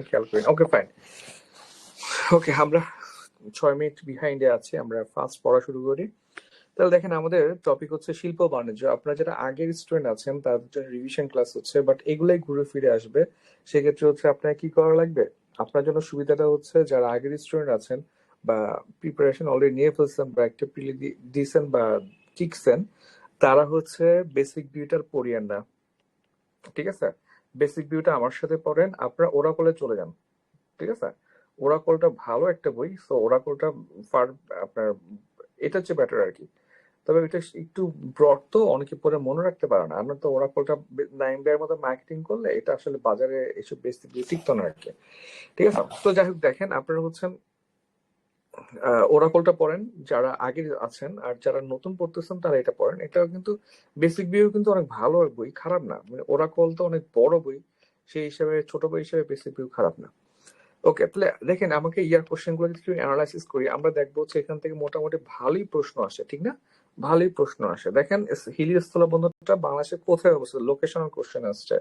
আমি খেয়াল করি। Okay fine. ওকে, আমরা 6 মিনিট বিহাইন্ডে আছি, আমরা ফাস্ট পড়া শুরু করি। তাহলে দেখেন, আমাদের টপিক হচ্ছে শিল্প বাণিজ্য। আপনারা যারা আগের স্টুডেন্ট আছেন তাদের জন্য রিভিশন ক্লাস হচ্ছে, বাট এগুলাই ঘুরে ফিরে আসবে। সেক্ষেত্রে হচ্ছে আপনার কি করা লাগবে, আপনার জন্য সুবিধাটা হচ্ছে যারা আগের স্টুডেন্ট আছেন বা প্রিপারেশন অলরেডি নিয়ে ফেলছেন বা একটা প্রিলি দিয়েছেন বা শিখছেন, তারা হচ্ছে বেসিক ভিউটার পড়িয়েন না, ঠিক আছে? বেসিক ভিউটা আমার সাথে পড়েন, আপনারা ওরাকলে চলে যান, ঠিক আছে? ওরাকলটা ভালো একটা বই, সো ওরাকলটা আপনার এটা হচ্ছে বেটার আর কি। তবে এটা একটু ব্রড, তো অনেকে পরে মনে রাখতে পারে না। আমরা তো ওরাকলটা 9 মতো মার্কেটিং করলে এটা আসলে বাজারে এসব বেশি টিকতো না আর কি, ঠিক আছে? তো যাই হোক, দেখেন আপনারা হচ্ছেন ওরাকলটা পড়েন যারা আগে আছেন, আর যারা নতুন পড়তেছেন তারা এটা পড়েন। এটা কিন্তু বেসিক ভিউ কিন্তু অনেক ভালো বই, খারাপ না। মানে ওরাকল তো অনেক বড় বই, সেই হিসাবে ছোট বই হিসেবে বেসিক ভিউ খারাপ না। ওকে, তাহলে দেখেন আমাকে ইয়ার কোশ্চেন গুলো যদি অ্যানালাইসিস করি, আমরা দেখবো হচ্ছে এখান থেকে মোটামুটি ভালোই প্রশ্ন আসে, ঠিক না? ভালোই প্রশ্ন আসে। দেখেন, হিলি স্থলবন্দরটা বাংলাদেশে কোথায় অবস্থিত, লোকেশনাল কোশ্চেন আসছে।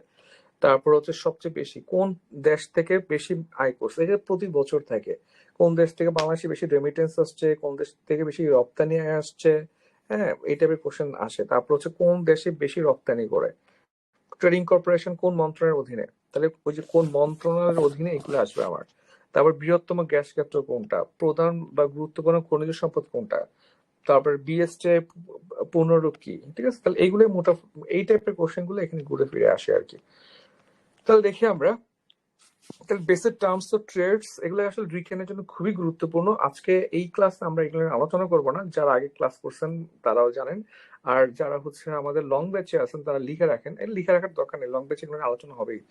তারপর হচ্ছে সবচেয়ে বেশি কোন দেশ থেকে বেশি আয় করছে, এটা প্রতি বছর থাকে। কোন দেশ থেকে বাংলাদেশে বেশি রেমিটেন্স আসছে, কোন দেশ থেকে বেশি রপ্তানি আয় আসছে, হ্যাঁ, এই টাইপের কোশ্চেন আসে। তারপর হচ্ছে কোন দেশে বেশি রপ্তানি করে, ট্রেডিং কর্পোরেশন কোন মন্ত্রণালয়ের অধীনে, তাহলে ওই যে কোন মন্ত্রণালয়ের অধীনে এগুলো আসবে আমার। তারপর বৃহত্তম গ্যাস ক্ষেত্র কোনটা, প্রধান বা গুরুত্বপূর্ণ খনিজ সম্পদ কোনটা, তারপর বিএসটি পুনরূপ কি, ঠিক আছে? তাহলে এইগুলো এই টাইপের কোশ্চেন গুলো এখানে ঘুরে ফিরে আসে আর কি। তাহলে দেখি আমরা, তাহলে বেসিক টার্মস অফ ট্রেডস এগুলো আসলে রিটেনের জন্য খুবই গুরুত্বপূর্ণ। আজকে এই ক্লাসে আমরা এগুলো নিয়ে আলোচনা করব না, যারা আগে ক্লাস করছেন তারাও জানেন। আর যারা হচ্ছে আমাদের লং ব্যাচে আছেন তারা লিখে রাখেন, লিখে রাখার দরকার নেই, লং ব্যাচে এগুলো নিয়ে আলোচনা হবেই,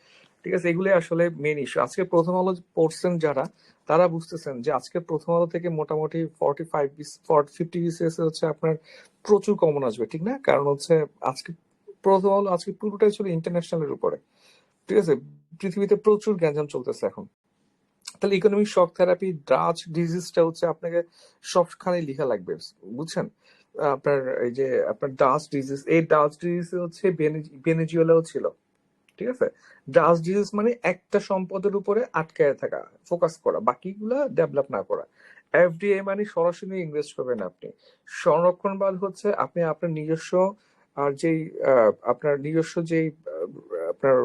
ঠিক আছে? এগুলো আসলে মেন ইস্যু। আজকে প্রথম আলো পড়ছেন যারা, তারা বুঝতেছেন যে আজকে প্রথম আলো থেকে মোটামুটি 50 বিসিএস হচ্ছে আপনার প্রচুর কমন আসবে, ঠিক না? কারণ হচ্ছে আজকে প্রথম আলো আজকে পুরোটাই ছিল ইন্টারন্যাশনালের উপরে, ঠিক আছে? পৃথিবীতে প্রচুর গ্যাঞ্জাম চলতেছে এখন। তাহলে ইকোনমিক শক থেরাপি, ডাচ ডিজিজটা হচ্ছে আপনাকে সবখানে লেখা লাগবে, বুঝছেন? আপনার এই যে আপনার ডাচ ডিজিজ, এই ডাচ ডিজিজ হচ্ছে ভেনেজুয়েলাও ছিল, ঠিক আছে? ডাচ ডিজিজ মানে একটা সম্পদের উপরে আটকায় থাকা, ফোকাস করা, বাকিগুলা ডেভেলপ না করা। এফডিআই মানে সরাসরি ইনভেস্ট করবেন আপনি। সংরক্ষণবাদ হচ্ছে আপনি আপনার নিজস্ব আর যেই আপনার নিজস্ব যেই আপনার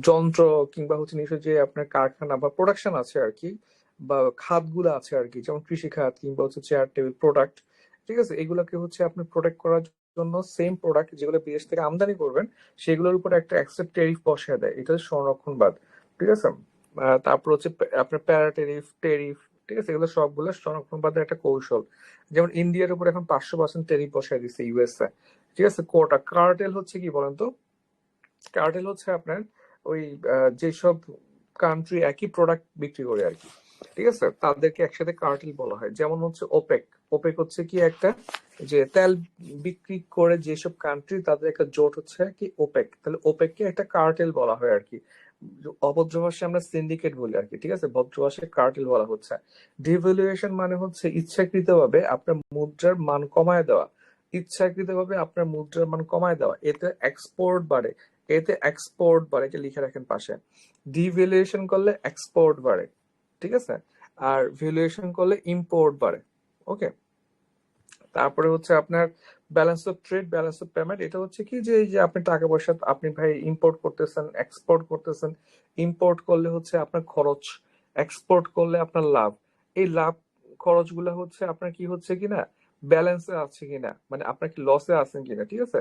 যন্ত্র কিংবা হচ্ছে নিজস্ব যে আপনার কারখানা বা প্রোডাকশন আছে আর কি, বা খাতগুলো আছে আর কি, যেমন কৃষি খাত কিংবা হচ্ছে চেয়ার টেবিল প্রোডাক্ট, ঠিক আছে? এগুলোকে হচ্ছে আপনি প্রোটেক্ট করার জন্য সেম প্রোডাক্ট যেগুলো বিদেশ থেকে আমদানি করবেন সেগুলোর উপর একটা এক্সট্রা টেরিফ বসিয়ে দেয়, এটা হচ্ছে সংরক্ষণবাদ, ঠিক আছে? তারপর হচ্ছে আপনার প্যারা টেরিফ, টেরিফ, ঠিক আছে? এগুলো সবগুলো সংরক্ষণবাদের একটা কৌশল। যেমন ইন্ডিয়ার উপর এখন 500% টেরিফ বসায় দিচ্ছে ইউএসএ, ঠিক আছে? কোটা কার্টেল হচ্ছে কি বলেন তো? কার্টেল হচ্ছে আপনার ওই যেসব কান্ট্রি একই প্রোডাক্ট বিক্রি করে আর কি, ঠিক আছে? তাদেরকে একসাথে কার্টেল বলা হয়। যেমন হচ্ছে ওপেক, ওপেক হচ্ছে কি একটা যে তেল বিক্রি করে যেসব কান্ট্রি তাদের একটা জোট হচ্ছে কি ওপেক, তাহলে ওপেককে একটা কার্টেল বলা হয় আর কি। অভদ্র ভাষায় আমরা সিন্ডিকেট বলি আর কি, ঠিক আছে? ভদ্র ভাষায় কার্টেল বলা হচ্ছে। ডিভ্যালুয়েশন মানে হচ্ছে ইচ্ছাকৃতভাবে আপনার মুদ্রার মান কমায় দেওয়া, ইচ্ছাকৃতভাবে আপনার মুদ্রার মান কমায় দেওয়া, এতে এক্সপোর্ট বাড়ে, এতে এক্সপোর্ট বাড়ে, এটা লিখে রাখেন পাশে। ডিভ্যালুয়েশন করলে এক্সপোর্ট বাড়ে, ঠিক আছে? আর ভ্যালুয়েশন করলে ইম্পোর্ট বাড়ে, ওকে? তারপরে হচ্ছে আপনার balance of trade, balance of payment, এটা হচ্ছে কি যে এই যে আপনি টাকা পয়সা আপনি ভাই ইম্পোর্ট করতেছেন, এক্সপোর্ট করতেছেন। ইম্পোর্ট করলে হচ্ছে আপনার খরচ, এক্সপোর্ট করলে আপনার লাভ। এই লাভ খরচগুলো হচ্ছে আপনার কি হচ্ছে কিনা, ব্যালেন্সে আছে কিনা, মানে আপনার কি লসে আছেন কিনা, ঠিক আছে?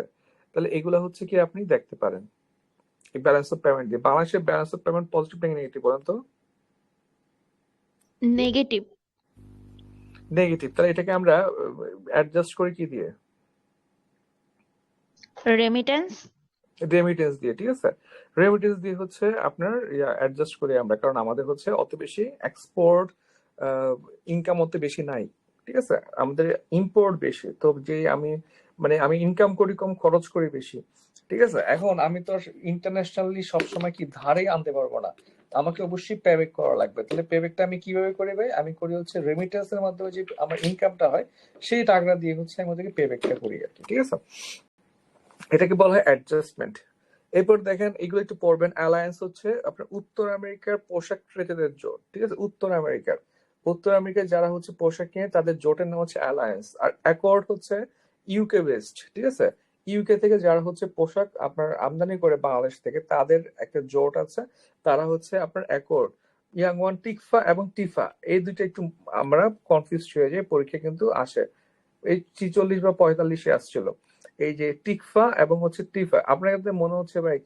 তাহলে এগুলা হচ্ছে কি আপনি দেখতে পারেন এই ব্যালেন্স অফ পেমেন্ট দিয়ে। বাংলাদেশের ব্যালেন্স অফ পেমেন্ট পজিটিভ নাকি নেগেটিভ বলেন তো? নেগেটিভ। নেগেটিভ। তাহলে এটাকে আমরা অ্যাডজাস্ট করি কি দিয়ে? রেমিটেন্স। রেমিটেন্স দিয়ে, ঠিক আছে? রেমিটেন্স দিয়ে হচ্ছে আপনার অ্যাডজাস্ট করি আমরা, কারণ আমাদের হচ্ছে অত বেশি এক্সপোর্ট ইনকাম অত বেশি নাই, ঠিক আছে? আমাদের ইম্পোর্ট বেশি, তো যে আমি মানে আমি ইনকাম করি কম, খরচ করি বেশি, ঠিক আছে? এখন আমি তো ইন্টারন্যাশনালি সবসময় কি ধারে আনতে পারবো না, আমাকে অবশ্যই পেব্যাক করা লাগবে। তাহলে পেব্যাকটা আমি কিভাবে করি ভাই? আমি করি হচ্ছে রেমিটেন্স এর মাধ্যমে যে আমার ইনকামটা হয় সেই টাকাটা দিয়ে হচ্ছে আমি ওদেরকে পেব্যাকটা করি আর কি, ঠিক আছে? এটাকে বলা হয় অ্যাডজাস্টমেন্ট। এরপর দেখেন এগুলো একটু পড়বেন। অ্যালায়েন্স হচ্ছে আপনার উত্তর আমেরিকার পোশাক ক্রেতাদের জোট, ঠিক আছে? উত্তর আমেরিকার যারা হচ্ছে পোশাক কিনে তাদের জোটের নাম হচ্ছে অ্যালায়েন্স। আর অ্যাকর্ড হচ্ছে ইউকে বেসড, ঠিক আছে? ইউকে থেকে যারা হচ্ছে পোশাক আপনার আমদানি করে বাংলাদেশ থেকে তাদের একটা জোট আছে, তারা হচ্ছে আপনার অ্যাকর্ড। ইয়াং ওয়ান টিকফা এবং টিফা এই দুইটা একটু আমরা কনফিউজ হয়ে যাই, পরীক্ষা কিন্তু আসে এই 46 বা 45 আসছিল এই যে টিকফা এবং হচ্ছে টিফা। আপনার কাছে মনে হচ্ছে ভাই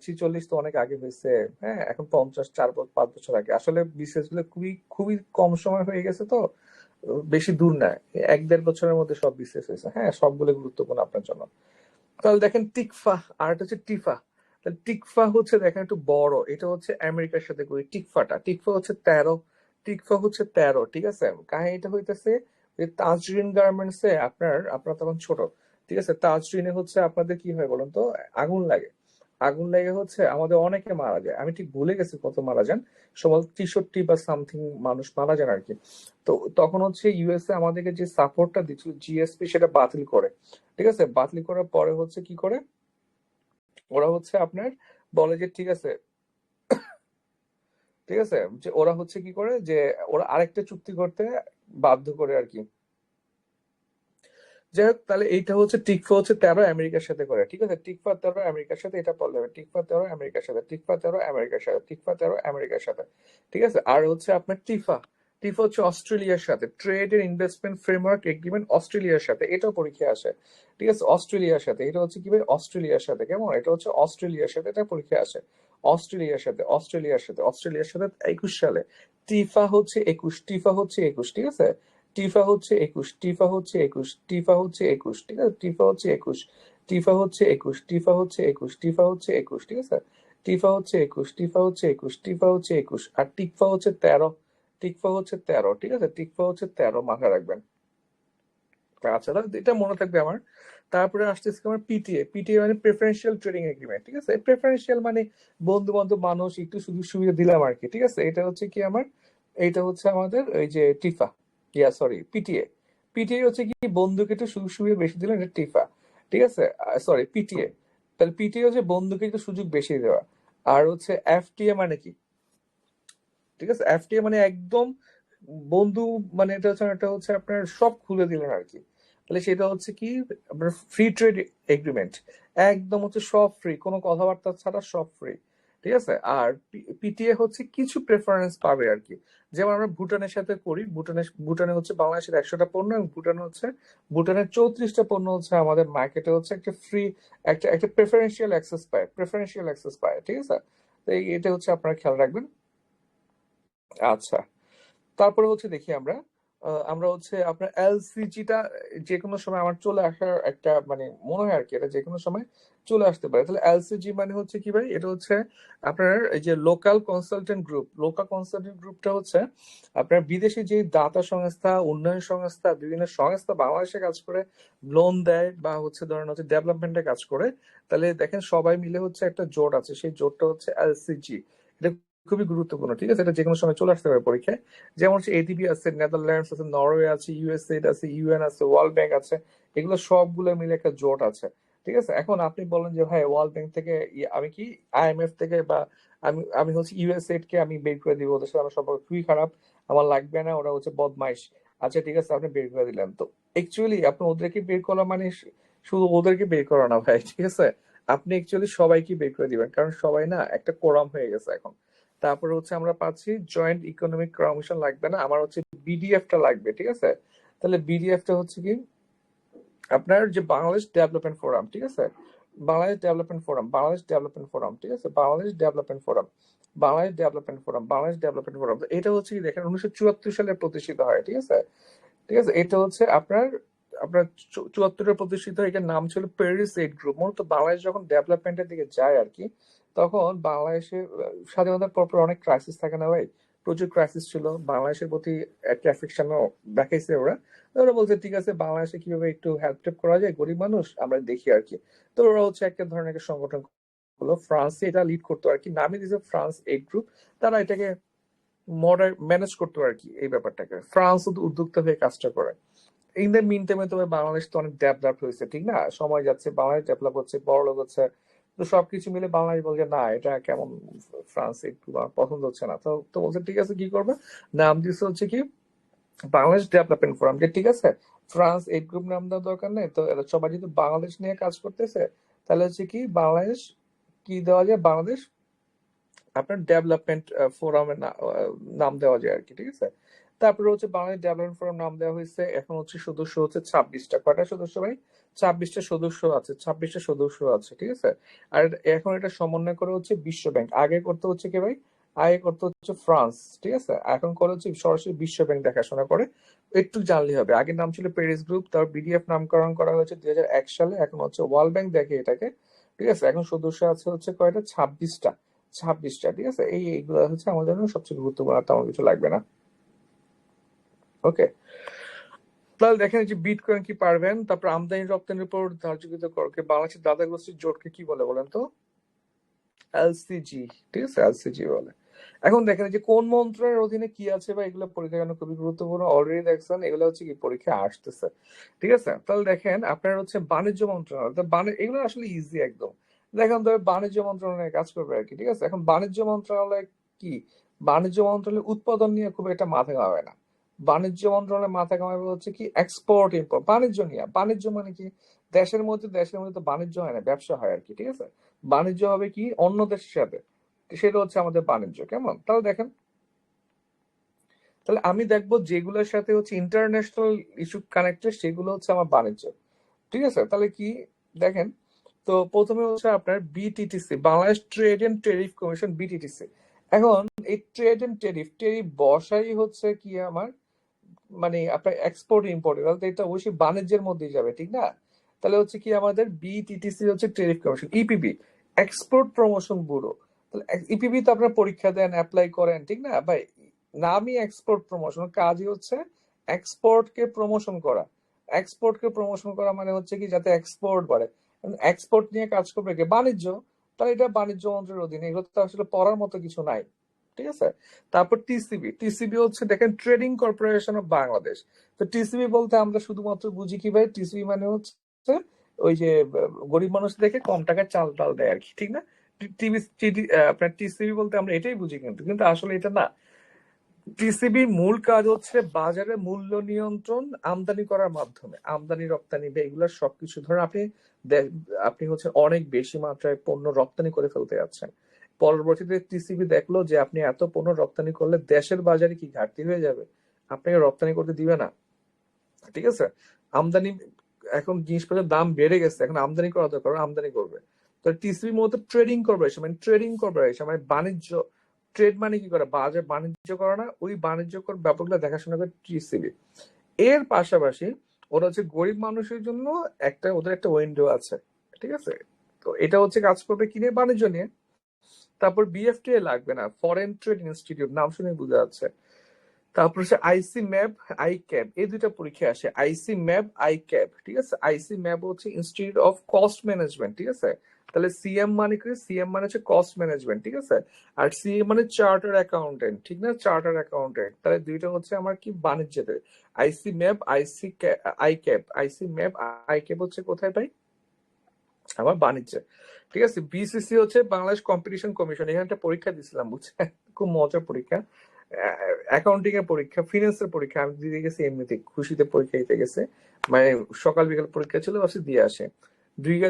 46 তো অনেক আগে হয়েছে, হ্যাঁ এখন 50 4-5 বছর আগে। আসলে বিসিএস গুলো খুবই খুবই কম সময় হয়ে গেছে, তো বেশি দূর না, 1-1.5 বছরের মধ্যে সব বিসিএস হয়েছে। হ্যাঁ সবগুলো গুরুত্বপূর্ণ আপনার জন্য। তাহলে দেখেন টিকফা আর একটা হচ্ছে টিফা। তাহলে টিকফা হচ্ছে দেখেন একটু বড়, এটা হচ্ছে আমেরিকার সাথে করি টিকফাটা। টিকফা হচ্ছে 13, টিকফা হচ্ছে 13, ঠিক আছে? কাহিনীটা হইতেছে যে তাজরিন গার্মেন্টস এ আপনার আপনার তখন ছোট, ঠিক আছে? তাজরিনে হচ্ছে আপনাদের কি হয় বলুন তো, আগুন লাগে। আগুন লেগে হচ্ছে আমাদের অনেকে মারা যায়, আমি ঠিক ভুলে গেছি কত মারা যান, সম্ভবত 63 বা সামথিং মানুষ মারা যান আর কি। তো তখন হচ্ছে ইউএসএ আমাদেরকে যে সাপোর্টটা দিচ্ছিল জিএসপি সেটা বাতিল করে, ঠিক আছে? বাতিল করার পরে হচ্ছে কি করে, ওরা হচ্ছে আপনার বলে যে ঠিক আছে, ঠিক আছে, যে ওরা হচ্ছে কি করে যে ওরা আরেকটা চুক্তি করতে বাধ্য করে আর কি। যাই হোক, তাহলে এইটা হচ্ছে টিকফা হচ্ছে 13 আমেরিকার সাথে করে, ঠিক আছে? টিকফা 13 আমেরিকার সাথে, এটা পড়লে হবে টিকফা 13 আমেরিকার সাথে, টিকফা 13 আমেরিকার সাথে, টিকফা 13 আমেরিকার সাথে, ঠিক আছে? আর হচ্ছে আপনার টিফা, টিফা হচ্ছে অস্ট্রেলিয়ার সাথে, trade and investment framework agreement অস্ট্রেলিয়ার সাথে, এটাও পরীক্ষা আসে, ঠিক আছে? অস্ট্রেলিয়ার সাথে, এটা হচ্ছে কি ভাই অস্ট্রেলিয়ার সাথে, কেমন? এটা হচ্ছে অস্ট্রেলিয়ার সাথে, এটা পরীক্ষা আসে। অস্ট্রেলিয়ার সাথে, অস্ট্রেলিয়ার সাথে, অস্ট্রেলিয়ার সাথে 21 সালে। টিফা হচ্ছে 21, টিফা হচ্ছে 21, ঠিক আছে? টিফা হচ্ছে 21, টিফা হচ্ছে 21, টিফা হচ্ছে 21, ঠিক আছে? টিফা হচ্ছে 21, টিফা হচ্ছে 21, টিফা হচ্ছে 21, টিফা হচ্ছে 21, ঠিক আছে? টিফা হচ্ছে 21, টিফা হচ্ছে 21, টিফা হচ্ছে 21, আর টিকফা হচ্ছে 13, টিকফা হচ্ছে 13, ঠিক আছে? টিকফা হচ্ছে 13, মাথায় রাখবেন। আচ্ছা, তাহলে এটা মনে থাকবে আমার। তারপরে আসতেছে আমার পিটিএ। পিটিএ মানে প্রেফারেন্সিয়াল ট্রেডিং এগ্রিমেন্ট, ঠিক আছে? প্রেফারেন্সিয়াল মানে বন্ধু বান্ধব মানুষ একটু সুযোগ সুবিধা দিলাম আর কি, ঠিক আছে? এটা হচ্ছে কি আমার, এইটা হচ্ছে আমাদের ওই যে টিফা, সরি পিটিএ। পিটিএ হচ্ছে কি বন্ধুকে একটু সুযোগ সুবিধা বেশি দিলাম, এটা টিফা, ঠিক আছে? Sorry PTA. তাহলে পিটিএ হচ্ছে বন্ধুকে একটু সুযোগ বেশি দেওয়া। আর হচ্ছে এফটিএ মানে কি, ঠিক আছে? এফটিএ মানে একদম বন্ধু, মানে এটা হচ্ছে আপনার সব খুলে দিলেন আর কি। তাহলে সেটা হচ্ছে কি আপনার ফ্রি ট্রেড এগ্রিমেন্ট, একদম হচ্ছে সব ফ্রি, কোনো কথাবার্তা ছাড়া সব ফ্রি, ঠিক আছে? আর পিটিএ হচ্ছে কিছু প্রেফারেন্স পাবে আর কি। যেমন আমরা ভুটানের সাথে করি, ভুটানে হচ্ছে বাংলাদেশের 100টা পণ্য, এবং ভুটানের 34টা পণ্য হচ্ছে আমাদের মার্কেটে হচ্ছে একটা ফ্রি, একটা একটা প্রেফারেন্সিয়াল অ্যাক্সেস পায়, ঠিক আছে? তো এটা হচ্ছে আপনারা খেয়াল রাখবেন। আচ্ছা, তারপরে হচ্ছে দেখি আমরা, আমরা হচ্ছে আপনার এলসিজিটা যে কোনো সময় আমার চলে আসার একটা মানে মনে হয় আর কি, এটা যে কোনো সময় চলে আসতে পারে। তাহলে এলসিজি মানে হচ্ছে কি ভাই, এটা হচ্ছে আপনার এই যে local consultant group. Local consultant গ্রুপটা হচ্ছে আপনার বিদেশি যে দাতা সংস্থা, উন্নয়ন সংস্থা, বিভিন্ন সংস্থা বাংলাদেশে কাজ করে, লোন দেয় বা হচ্ছে ধরেন হচ্ছে ডেভেলপমেন্টে কাজ করে। তাহলে দেখেন সবাই মিলে হচ্ছে একটা জোট আছে, সেই জোটটা হচ্ছে এলসিজি। এটা খুবই গুরুত্বপূর্ণ, ঠিক আছে? এটা যে কোনো সময় চলে আসতে পারে পরীক্ষায়। যেমন হচ্ছে এডিবি আছে, নেদারল্যান্ডস আছে, নরওয়ে আছে, ইউএসএ আছে, ইউএন আছে, ওয়ার্ল্ড ব্যাংক আছে, এগুলো সবগুলো মিলে একটা জোট আছে, ঠিক আছে? এখন আপনি বলেন যে ভাই ওয়ার্ল্ড ব্যাংক থেকে আমি কি আইএমএফ থেকে বা আমি আমি হচ্ছে ইউএসএইড কে আমি বের করে দিব, ওদের সাথে আমার সম্পর্ক খুবই খারাপ, আমার লাগবে না, ওরা হচ্ছে বদমাইশ। আচ্ছা ঠিক আছে, আপনি বের করে দিলেন, তো অ্যাকচুয়ালি আপনি ওদেরকে বের করা মানে শুধু ওদেরকে বের করা না ভাই, ঠিক আছে? আপনি অ্যাকচুয়ালি সবাইকে বের করে দিবেন, কারণ সবাই না একটা কোরাম হয়ে গেছে এখন। তারপরে হচ্ছে আমরা পাচ্ছি জয়েন্ট ইকোনমিক কমিশন লাগবে না, আমার হচ্ছে বিডিএফ টা লাগবে, ঠিক আছে? তাহলে বিডিএফ টা হচ্ছে কি আপনার যে বাংলাদেশ ডেভেলপমেন্ট ফোরাম, ঠিক আছে? বাংলাদেশ ডেভেলপমেন্ট ফোরাম, ঠিক আছে? বাংলাদেশ ডেভেলপমেন্ট ফোরাম, তো এটা হচ্ছে কি দেখেন 1974 সালে প্রতিষ্ঠিত হয়, ঠিক আছে? ঠিক আছে, এটা হচ্ছে আপনার আপনার 74-এ প্রতিষ্ঠিত হয়। এটার নাম ছিল প্যারিস এইড গ্রুপ। মূলত বাংলাদেশ যখন ডেভেলপমেন্টের দিকে যায় আর কি, তখন বাংলাদেশে স্বাধীনতার পর অনেক ক্রাইসিস থাকে না ভাই, প্রচুর ক্রাইসিস ছিল বাংলাদেশের প্রতি, একটা অ্যাফেকশনও দেখাইছে ওরা। তো ওরা বলছে ঠিক আছে বাংলাদেশে কিভাবে একটু হেল্প টেল্প করা যায়, গরিব মানুষ আমরা দেখি আর কি। তো ওরা হচ্ছে একটা ধরনের একটা সংগঠন হলো, ফ্রান্সে এটা লিড করতো আর কি, নামই দিয়েছে ফ্রান্স এইড গ্রুপ। তারা এটাকে ম্যানেজ করতো আর কি, এই ব্যাপারটাকে ফ্রান্স উদ্যোক্তা হয়ে কাজটা করে। ইন দ্য মিন টাইমে তবে বাংলাদেশ তো অনেক ডেভেলপ হয়েছে, ঠিক না? সময় যাচ্ছে, বাংলাদেশ ডেভেলপ হচ্ছে, বড়লোক হচ্ছে, তো সবকিছু মিলে বাংলাদেশ বলছে না এটা কেমন, ফ্রান্স একটু আমার পছন্দ হচ্ছে না। তো তো বলছে ঠিক আছে কি করবে, নাম দিচ্ছে হচ্ছে কি বাংলাদেশ ডেভেলপমেন্ট ফোরাম। যে ঠিক আছে ফ্রান্স এইড গ্রুপ নাম দেওয়ার দরকার নেই, তো এরা সবাই যদি বাংলাদেশ নিয়ে কাজ করতেছে তাহলে হচ্ছে কি বাংলাদেশ কি দেওয়া যায়, বাংলাদেশ আপনার ডেভেলপমেন্ট ফোরামের নাম দেওয়া যায় আর কি, ঠিক আছে। তারপরে হচ্ছে বাংলাদেশ ডেভেলপমেন্ট ফোরাম নাম দেওয়া হয়েছে। এখন হচ্ছে সদস্য হচ্ছে 26টা। কয়টা সদস্য ভাই? 26টা সদস্য আছে, 26টা সদস্য আছে, ঠিক আছে। আর এখন এটা সমন্বয় করে হচ্ছে বিশ্ব ব্যাংক। আগে করতে হচ্ছে কি ভাই, আগে করতে হচ্ছে ফ্রান্স, ঠিক আছে। এখন করে হচ্ছে সরাসরি বিশ্ব ব্যাংক দেখাশোনা করে। একটু জানলেই হবে, আগের নাম ছিল প্যারিস গ্রুপ, তারপর বিডিএফ নামকরণ করা হয়েছে 2001 সালে, এখন হচ্ছে ওয়ার্ল্ড ব্যাংক দেখে এটাকে, ঠিক আছে। এখন সদস্য আছে হচ্ছে কয়টা, 26টা। 26টা, ঠিক আছে। এইগুলো হচ্ছে আমাদের জন্য সবচেয়ে গুরুত্বপূর্ণ, তেমন কিছু লাগবে না। ওকে, তাহলে দেখেন যে বিটকয়েন কি পারবেন, তারপর আমদানি রপ্তানির উপর ধার্যকৃত করকে বাংলাদেশের দাদা গোষ্ঠীর জোটকে কি বলে বলেন তো? এলসিজি, ঠিক আছে, এলসিজি বলে। এখন দেখেন যে কোন মন্ত্রণের অধীনে কি আছে বা এগুলো পরীক্ষার জন্য খুবই গুরুত্বপূর্ণ। অলরেডি দেখছেন এগুলো হচ্ছে কি পরীক্ষায় আসতেছে, ঠিক আছে। তাহলে দেখেন আপনার হচ্ছে বাণিজ্য মন্ত্রণালয়, তো এগুলো আসলে ইজি একদম। দেখেন তবে বাণিজ্য মন্ত্রণালয়ে কাজ করবে আর কি, ঠিক আছে। এখন বাণিজ্য মন্ত্রণালয় কি, বাণিজ্য মন্ত্রণালয় উৎপাদন নিয়ে খুব একটা মাথা ঘামাবে না। বাণিজ্য মন্ত্রণালয় মাথা ঘামাবে হচ্ছে কি এক্সপোর্ট ইম্পোর্ট, বাণিজ্য নিয়ে। বাণিজ্য মানে কি, দেশের মধ্যে তো বাণিজ্য হয় না, ব্যবসা হয় আর কি, ঠিক আছে। বাণিজ্য হবে কি অন্য দেশের সাথে, সেটা হচ্ছে আমাদের বাণিজ্য। কেমন, তাহলে দেখেন, তাহলে আমি দেখবো যেগুলোর সাথে হচ্ছে ইন্টারন্যাশনাল ইস্যু কানেক্টেড সেগুলো হচ্ছে আমার বাণিজ্য, ঠিক আছে। তাহলে কি দেখেন, তো প্রথমে হচ্ছে আপনার BTTC, Bangladesh trade and tariff commission, BTTC. এখন এই ট্রেড এন্ড টেরিফ বসাই হচ্ছে কি আমার, মানে আপনার এক্সপোর্ট ইম্পোর্ট, তাহলে এটা অবশ্যই বাণিজ্যের মধ্যেই যাবে, ঠিক না। তাহলে হচ্ছে কি আমাদের বিটিটিসি হচ্ছে tariff commission, EPB export promotion bureau. তাহলে ইপিবি তো আপনার পরীক্ষা দেন, অ্যাপ্লাই করেন, ঠিক না ভাই। নামই এক্সপোর্ট প্রমোশন, কাজই হচ্ছে এক্সপোর্ট কে প্রমোশন করা। এক্সপোর্ট কে প্রমোশন করা মানে হচ্ছে কি যাতে এক্সপোর্ট বাড়ে। এক্সপোর্ট নিয়ে কাজ করবে কি বাণিজ্য, তাহলে এটা বাণিজ্য মন্ত্রীর অধীনে, এগুলো তো আসলে পড়ার মতো কিছু নাই, ঠিক আছে। তারপর টিসিবি, টিসিবি হচ্ছে দেখেন ট্রেডিং কর্পোরেশন অফ বাংলাদেশ। তো টিসিবি বলতে আমরা শুধুমাত্র বুঝি কি ভাই, টিসিবি মানে হচ্ছে ওই যে গরিব মানুষ দেখে কম টাকায় চাল টাল দেয় আর কি, ঠিক না। টিভি, আপনার টিসিবি বলতে আমরা এটাই বুঝি, কিন্তু কিন্তু আসলে এটা না। টিসিবির মূল কাজ হচ্ছে বাজারে মূল্য নিয়ন্ত্রণ, আমদানি করার মাধ্যমে, আমদানি রপ্তানি বা এগুলোর সবকিছু ধরেন আপনি আপনি হচ্ছে অনেক বেশি মাত্রায় পণ্য রপ্তানি করে ফেলতে যাচ্ছেন, পরবর্তীতে টিসিবি দেখলো যে আপনি এত পণ্য রপ্তানি করলে দেশের বাজারে কি ঘাটতি হয়ে যাবে, আপনাকে রপ্তানি করতে দিবে না, ঠিক আছে। আমদানি, এখন জিনিসপত্রের দাম বেড়ে গেছে, এখন আমদানি করা দরকার, আমদানি করবে। তো টিসিবি মূলত ট্রেডিং কর্পোরেশন, মানে ট্রেডিং কর্পোরেশন মানে বাণিজ্য। ট্রেড মানে কি করে, বাজার বাণিজ্য করে না, ওই বাণিজ্য ব্যাপারগুলো দেখাশোনা করে টিসিবি। এর পাশাপাশি ওরা হচ্ছে গরিব মানুষের জন্য একটা, ওদের একটা উইন্ডো আছে, ঠিক আছে। তো এটা হচ্ছে কাজ করবে কি নিয়ে, বাণিজ্য নিয়ে। তারপর বিএফটিএ লাগবে না, ফরেন ট্রেড ইনস্টিটিউট, নাম শুনে বোঝা যাচ্ছে। তারপর হচ্ছে আইসি ম্যাপ, আই ক্যাব, এই দুইটা পরীক্ষা আসে, আইসি ম্যাপ, আই ক্যাব, ঠিক আছে। আইসি ম্যাপ হচ্ছে ইনস্টিটিউট অফ কস্ট ম্যানেজমেন্ট, ঠিক আছে। তাহলে সিএম মানে কি, সিএম মানে হচ্ছে কস্ট ম্যানেজমেন্ট, ঠিক আছে। আর সিএম মানে চার্টার অ্যাকাউন্টেন্ট, ঠিক না, চার্টার অ্যাকাউন্টেন্ট। তাহলে দুইটা হচ্ছে আমার কি বাণিজ্যতে। ICMAB, ICAB, ICMAB, ICAB হচ্ছে কোথায় পাই, আমার বাণিজ্যে, ঠিক আছে। বিসিসি হচ্ছে বাংলাদেশ কম্পিটিশন কমিশন, এখানে একটা পরীক্ষা দিছিলাম বুঝছেন, খুব মজার পরীক্ষা। অ্যাকাউন্টিং এর পরীক্ষা, ফিনান্সের পরীক্ষা আমি দিয়ে গেছি, এমনিতে খুশিতে পরীক্ষা দিতে গেছে, মানে সকাল বিকাল পরীক্ষা ছিল, ভাবছি দিয়ে আসে।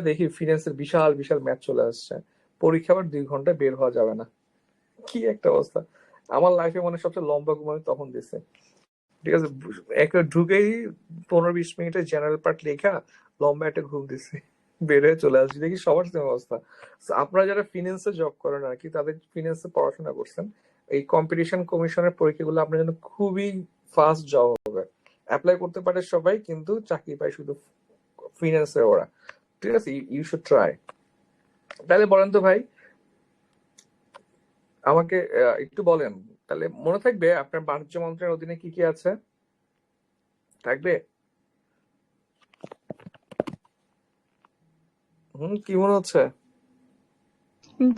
দেখি ফিনান্সের বিশাল বিশাল ম্যাথ চলে আসছে, পরীক্ষা আবার 2 ঘন্টা, বের হওয়া যাবে না, কি একটা অবস্থা। আমার লাইফে মানে সবচেয়ে লম্বা ঘুম আমি তখন দিছে, ঠিক আছে। একটা ঢুকেই 15-20 মিনিটের জেনারেল পার্ট লেখা, লম্বা একটা ঘুম দিছে, বের হয়ে চলে আসছি, দেখি সবার সেম অবস্থা। So, আপনারা যারা ফিনান্সে জব করেন আর কি, তাদের ফিনান্সে পড়াশোনা করছেন, এই কম্পিটিশন কমিশনের পরীক্ষাগুলো আপনার জন্য খুবই ফাস্ট জব হবে। অ্যাপ্লাই করতে পারে সবাই, কিন্তু চাকরি পায় শুধু ফিনান্সে ওরা, ঠিক আছে। You should try. তাহলে বলেন তো ভাই, আমাকে একটু বলেন, তাহলে মনে থাকবে আপনার বাণিজ্য মন্ত্রণালয়ের অধীনে কি কি আছে, থাকবে? কি মনে হচ্ছে?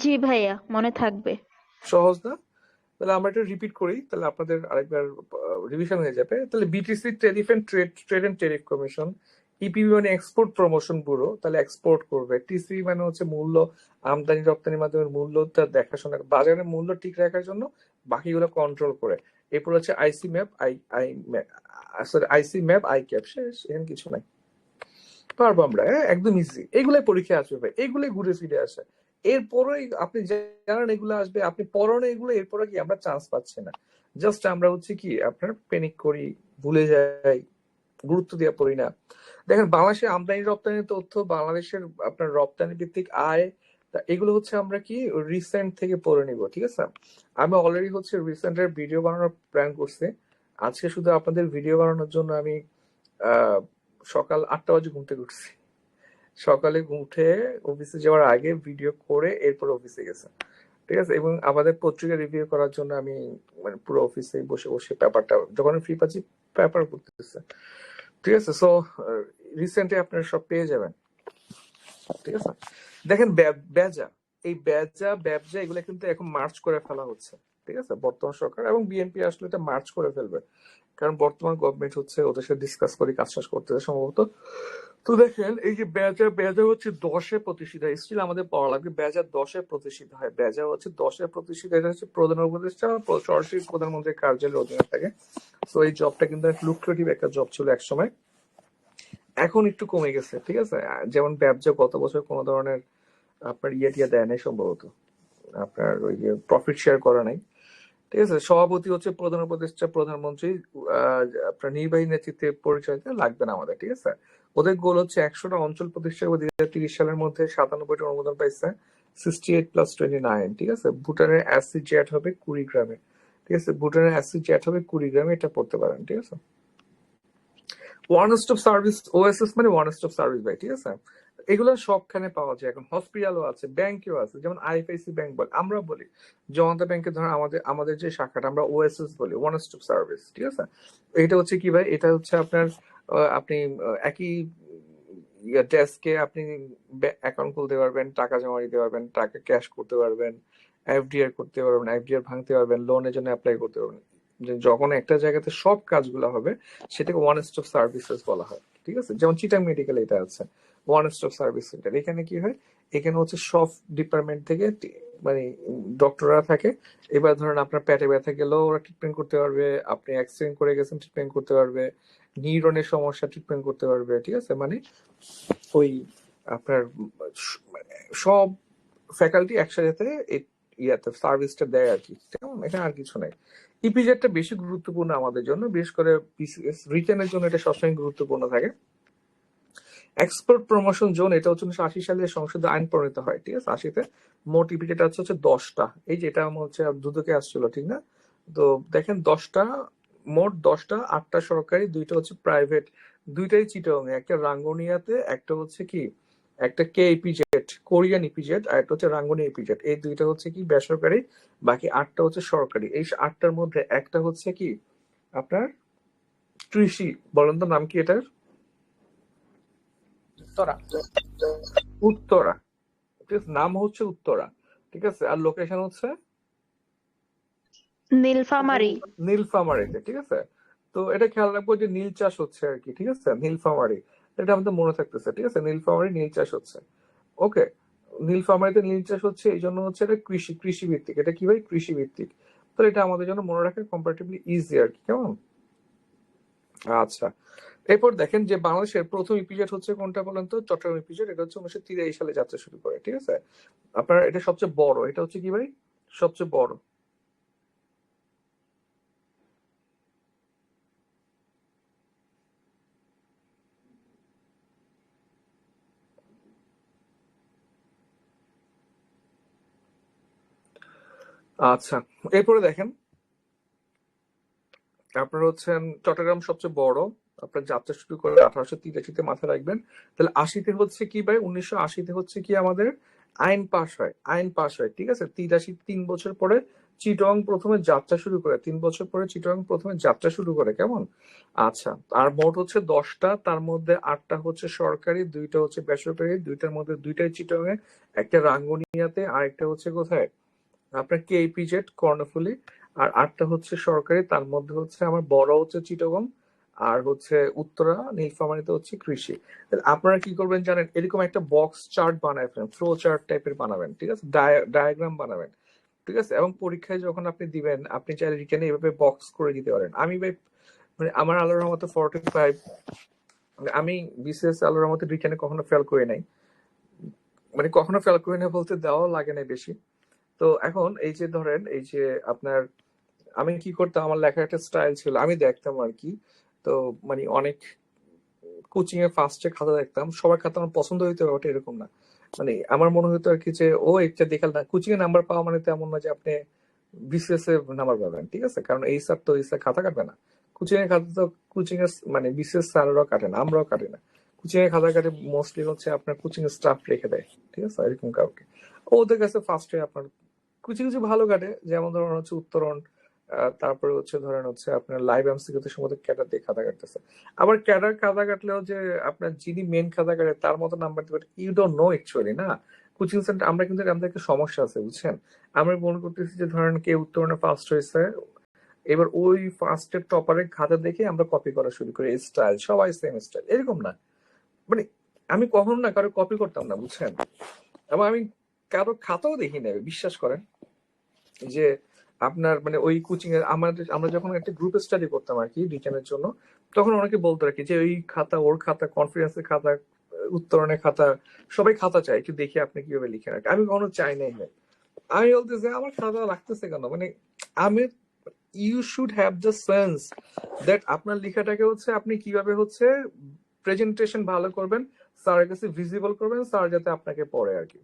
জি ভাইয়া, মনে থাকবে। সহজ না? তাহলে আমরা এটা রিপিট করি, তাহলে আপনাদের আরেকবার রিভিশন হয়ে যাবে। তাহলে BTC, trade and tariff commission, EPB মানে এক্সপোর্ট প্রমোশন ব্যুরো, তাহলে এক্সপোর্ট করবে। টিসিবি মানে হচ্ছে মূল্য, আমদানি রপ্তানির মাধ্যমে মূল্যটা দেখাশোনা, বাজারের মূল্য ঠিক রাখার জন্য বাকিগুলো কন্ট্রোল করে। এরপর হচ্ছে ICMAB, I I sorry ICMAB, ICAB, শেষ, এখানে কিছু নাই। পারবো আমরা, একদম ইজি। এগুলাই পরীক্ষায় আসবে ভাই, এগুলাই ঘুরে ফিরে আসে। এরপরে আপনি জানেন এগুলো আসবে, আপনি পড়ানো এগুলো, এরপরে কি আমরা চান্স পাচ্ছি না। জাস্ট আমরা হচ্ছে কি আপনার প্যানিক করি, ভুলে যাই, গুরুত্ব দিয়ে পড়ি না। দেখেন বাংলাদেশের আমদানি রপ্তানির তথ্য, বাংলাদেশের আপনার রপ্তানি ভিত্তিক আয়, তা এগুলো হচ্ছে আমরা কি রিসেন্ট থেকে পড়ে নিব, ঠিক আছে। আমি অলরেডি হচ্ছে রিসেন্টের ভিডিও বানানোর প্ল্যান করছি। আজকে শুধু আপনাদের ভিডিও বানানোর জন্য আমি আহ সকাল 8টা বাজে ঘুম থেকে উঠছি। সকালে উঠে অফিসে যাওয়ার আগে ভিডিও করে এরপর অফিসে গেছে, ঠিক আছে। এবং আমাদের পত্রিকা রিভিউ করার জন্য আমি মানে পুরো অফিসে বসে বসে পেপারটা যখন ফ্রি পাচ্ছি পেপার পড়তেছে, ঠিক আছে। সো রিসেন্টলি আপনারা সব পেয়ে যাবেন, ঠিক আছে। দেখেন বেজা, এই বেজা ব্যবসা এগুলো কিন্তু এখন মার্চ করে ফেলা হচ্ছে, ঠিক আছে। বর্তমান সরকার এবং বিএনপি আসলে এটা মার্চ করে ফেলবে, কারণ বর্তমান গভর্নমেন্ট হচ্ছে ওদের সাথে ডিসকাস করে কাজ শেষ করতেছে সম্ভবত। তো দেখেন এই যে বেজা, বেজা হচ্ছে 10-এ প্রতিষ্ঠিত হয়, স্টিল আমাদের পড়া লাগবে। বেজা 10-এ প্রতিষ্ঠিত হয়, বেজা হচ্ছে 10-এ প্রতিষ্ঠিত। এটা হচ্ছে প্রধান উপদেষ্টা সরাসরি প্রধানমন্ত্রীর কার্যালয়ের অধীনে থাকে। তো এই জবটা কিন্তু লুক্রেটিভ একটা জব ছিল এক সময়, এখন একটু কমে গেছে, ঠিক আছে। যেমন ব্যবসা গত বছর কোনো ধরনের আপনার ইয়ে টিয়া দেয় নাই সম্ভবত, আপনার ওই যে প্রফিট শেয়ার করা নাই, ঠিক আছে। সভাপতি হচ্ছে প্রধান উপদেষ্টা, প্রধানমন্ত্রী, আপনার নির্বাহী নেতৃত্বে পরিচালিত লাগবে না আমাদের, ঠিক আছে। ওদের গোল হচ্ছে 100টা অঞ্চল প্রতিষ্ঠা করে 2030 সালের মধ্যে 97টা অনুমোদন পাইছে, 68+29, ঠিক আছে। ভুটানের অ্যাসিড জ্যাট হবে কুড়িগ্রামে, ঠিক আছে। ভুটানের অ্যাসিড জ্যাট হবে কুড়িগ্রামে, এটা পড়তে পারেন, ঠিক আছে। ওয়ান স্টপ সার্ভিস, ওএসএস মানে ওয়ান স্টপ সার্ভিস ভাই, ঠিক আছে। এগুলো সবখানে পাওয়া যায় এখন, হসপিটালও আছে, ব্যাংকেও আছে। যেমন আইএফআইসি ব্যাংক বলে, আমরা বলি জনতা ব্যাংকে ধরেন আমাদের আমাদের যে শাখাটা আমরা ওএসএস বলি, ওয়ান স্টপ সার্ভিস, ঠিক আছে। এটা হচ্ছে কি ভাই, এটা হচ্ছে আপনার আপনি একই ডেস্কে আপনি অ্যাকাউন্ট খুলতে পারবেন, টাকা জমা দিতে পারবেন, টাকা ক্যাশ করতে পারবেন, এফডিআর করতে পারবেন, এফডিআর ভাঙতে পারবেন, লোনের জন্য অ্যাপ্লাই করতে পারবেন। যখন একটা জায়গাতে সব কাজগুলো হবে সেটাকে ওয়ান স্টপ সার্ভিসেস বলা হয়, ঠিক আছে। যেমন চিটাং মেডিকেল এটা আছে ওয়ান স্টপ সার্ভিস সেন্টার। এখানে কি হয়, এখানে হচ্ছে সব ডিপার্টমেন্ট থেকে মানে ডক্টররা থাকে। এবার ধরেন আপনার পেটে ব্যথা গেলেও ওরা ট্রিটমেন্ট করতে পারবে, আপনি অ্যাক্সিডেন্ট করে গেছেন ট্রিটমেন্ট করতে পারবে, নিউরনের সমস্যা ট্রিটমেন্ট করতে পারবে, ঠিক আছে। মানে ওই আপনার মানে সব ফ্যাকাল্টি একসাথে ইয়াতে সার্ভিসটা দেয় আর কি, কেমন, এখানে আর কিছু নাই। ইপিজেডটা বেশি গুরুত্বপূর্ণ আমাদের জন্য, বিশেষ করে বিসিএস রিটেনের জন্য এটা সবসময় গুরুত্বপূর্ণ থাকে। এক্সপোর্ট প্রমোশন জোন, এটা হচ্ছে 1980 সালে সংসদে আইন প্রণীত হয়, ঠিক আছে। 80-তে মোট ইপিজেড হচ্ছে 10টা। এই যে এটা হচ্ছে দুদকে আসছিল, ঠিক না। তো দেখেন 10টা, মোট 10টা, 8টা সরকারি, 2টা হচ্ছে প্রাইভেট। দুইটাই চিটাগং, একটা রাঙ্গুনিয়াতে, একটা হচ্ছে কি, একটা কে ইপিজেড কোরিয়ান ইপিজেড, আর একটা হচ্ছে রাঙ্গুনিয়া ইপিজেড। এই দুইটা হচ্ছে কি বেসরকারি, বাকি 8টা হচ্ছে সরকারি। এই 8টার মধ্যে একটা হচ্ছে কি আপনার কৃষি, বলেন তো নাম কি এটার? উত্তরা। উত্তরা, ঠিক আছে, নাম হচ্ছে উত্তরা, ঠিক আছে। আর লোকেশন হচ্ছে নীলফামারী। নীলফামারীতে, ঠিক আছে। তো এটা খেয়াল রাখবো যে নীল চাষ হচ্ছে আর কি, ঠিক আছে, নীলফামারী, এটা আমাদের মনে থাকতেছে, ঠিক আছে। নীলফামারী নীল চাষ হচ্ছে, ওকে। নীলফামারীতে নীল চাষ হচ্ছে, এই জন্য হচ্ছে এটা কৃষি, কৃষি ভিত্তিক। এটা কি ভাই, কৃষি ভিত্তিক। তো এটা আমাদের জন্য মনে রাখা কম্পারেটিভলি ইজি আর কি, কেমন। আচ্ছা, এরপর দেখেন যে বাংলাদেশের প্রথম ইপিজেড হচ্ছে কোনটা বলেন তো, চট্টগ্রাম ইপিজেড। এটা হচ্ছে 1983 সালে যাত্রা শুরু করে, ঠিক আছে। আপনার এটা সবচেয়ে বড়, এটা হচ্ছে কি ভাই সবচেয়ে বড়। আচ্ছা, এরপরে দেখেন আপনার হচ্ছেন চট্টগ্রাম সবচেয়ে বড়। আপনার যাত্রা শুরু করে 1883-তে, মাথায় রাখবেন। তাহলে 80-তে হচ্ছে কি ভাই, 1980-তে হচ্ছে কি আমাদের আইন পাশ হয়, আইন পাশ হয়, ঠিক আছে। 83, 3 বছর পরে চিটং প্রথমে যাত্রা শুরু করে, 3 বছর পরে চিটং প্রথমে যাত্রা শুরু করে, কেমন। আচ্ছা, আর মোট হচ্ছে 10টা, তার মধ্যে 8টা হচ্ছে সরকারি, 2টা হচ্ছে বেসরকারি, 2টার মধ্যে 2টাই চিটং এ, একটা রাঙ্গুনিয়াতে, আরেকটা হচ্ছে কোথায় আপনার কেপিজেড কর্ণফুলী। আর 8টা হচ্ছে সরকারি, তার মধ্যে হচ্ছে আমার বড় হচ্ছে চিটাগং, আর হচ্ছে উত্তরা নীলফামারীতে হচ্ছে কৃষি। তাহলে আপনারা কি করবেন জানেন, এরকম একটা বক্স চার্ট বানায় ফেলেন, ফ্লো চার্ট টাইপের বানাবেন, ঠিক আছে, ডায়াগ্রাম বানাবেন, ঠিক আছে, এবং পরীক্ষায় যখন আপনি দিবেন আপনি চাইলে রিটেনে এভাবে বক্স করে দিতে পারেন। আমি ভাই মানে আমার আল্লাহর রহমতে 45, মানে আমি বিসিএস আল্লাহর রহমতে রিটেনে কখনো ফেল করি নাই, মানে কখনো ফেল করি না বলতে দেওয়া লাগে না বেশি। তো এখন এই যে ধরেন এই যে আপনার, আমি কি করতাম, আমার লেখার একটা স্টাইল ছিল, আমি দেখতাম আর কি। তো মানে অনেক কোচিং এ ফার্স্টে খাতা দেখতাম, সবার খাতা আমার পছন্দ হইতে হবে ওটা এরকম না। মানে আমার মনে হতো আর কি যে ও একটা দেখাল না, কোচিং এ নাম্বার পাওয়া মানে তো এমন না যে আপনি বিসিএস এ নাম্বার পাবেন, ঠিক আছে, কারণ এই স্যার তো এই স্যার খাতা কাটবে না। কোচিং এর খাতা তো কোচিং এর মানে বিসিএস স্যাররাও কাটে না, আমরাও কাটি না। কোচিং এর খাতা কাটে মোস্টলি হচ্ছে আপনার কোচিং এর স্টাফ রেখে দেয়, ঠিক আছে, এরকম কাউকে। ওদের কাছে ফার্স্টে আপনার কিছু কিছু ভালো কাটে, যেমন ধরেন হচ্ছে উত্তরণ, তারপরে হচ্ছে ধরেন হচ্ছে আপনার লাইভ এমসিকিউ তে সম্ভবত ক্যাডার দিয়ে খাতা কাটতেছে। আবার ক্যাডার খাতা কাটলেও যে আপনার যিনি মেন খাতা কাটে তার মতো নাম্বার দিবে ইউ ডোন্ট নো অ্যাকচুয়ালি না। কোচিং সেন্টার আমরা কিন্তু আমাদের একটা সমস্যা আছে বুঝছেন। আমরা মনে করতেছি যে ধরেন কে উত্তরণে ফার্স্ট হয়েছে, এবার ওই ফার্স্টের টপারের খাতা দেখে আমরা কপি করা শুরু করি, স্টাইল সবাই সেম স্টাইল, এরকম না। মানে আমি কখনো না কারো কপি করতাম না বুঝছেন, এবং আমি কারো খাতাও দেখি না, বিশ্বাস করেন। যে আপনার মানে ওই কোচিং এর আমাদের, আমরা যখন একটা গ্রুপ স্টাডি করতাম আর কি রিটেনের জন্য, তখন অনেকে বলতো আর কি যে ওই খাতা ওর খাতা, কনফারেন্সের খাতা, উত্তরণের খাতা, সবাই খাতা চায়, একটু দেখি আপনি কিভাবে লিখেন আর কি। আমি কখনো চাই নাই ভাই। আমি বলতেছি আমার খাতা লাগতেছে কেন, মানে আমি, you should have the sense that আপনার লেখাটাকে হচ্ছে আপনি কিভাবে হচ্ছে প্রেজেন্টেশন ভালো করবেন, স্যারের কাছে ভিজিবল করবেন, স্যার যাতে আপনাকে পড়ে আর কি।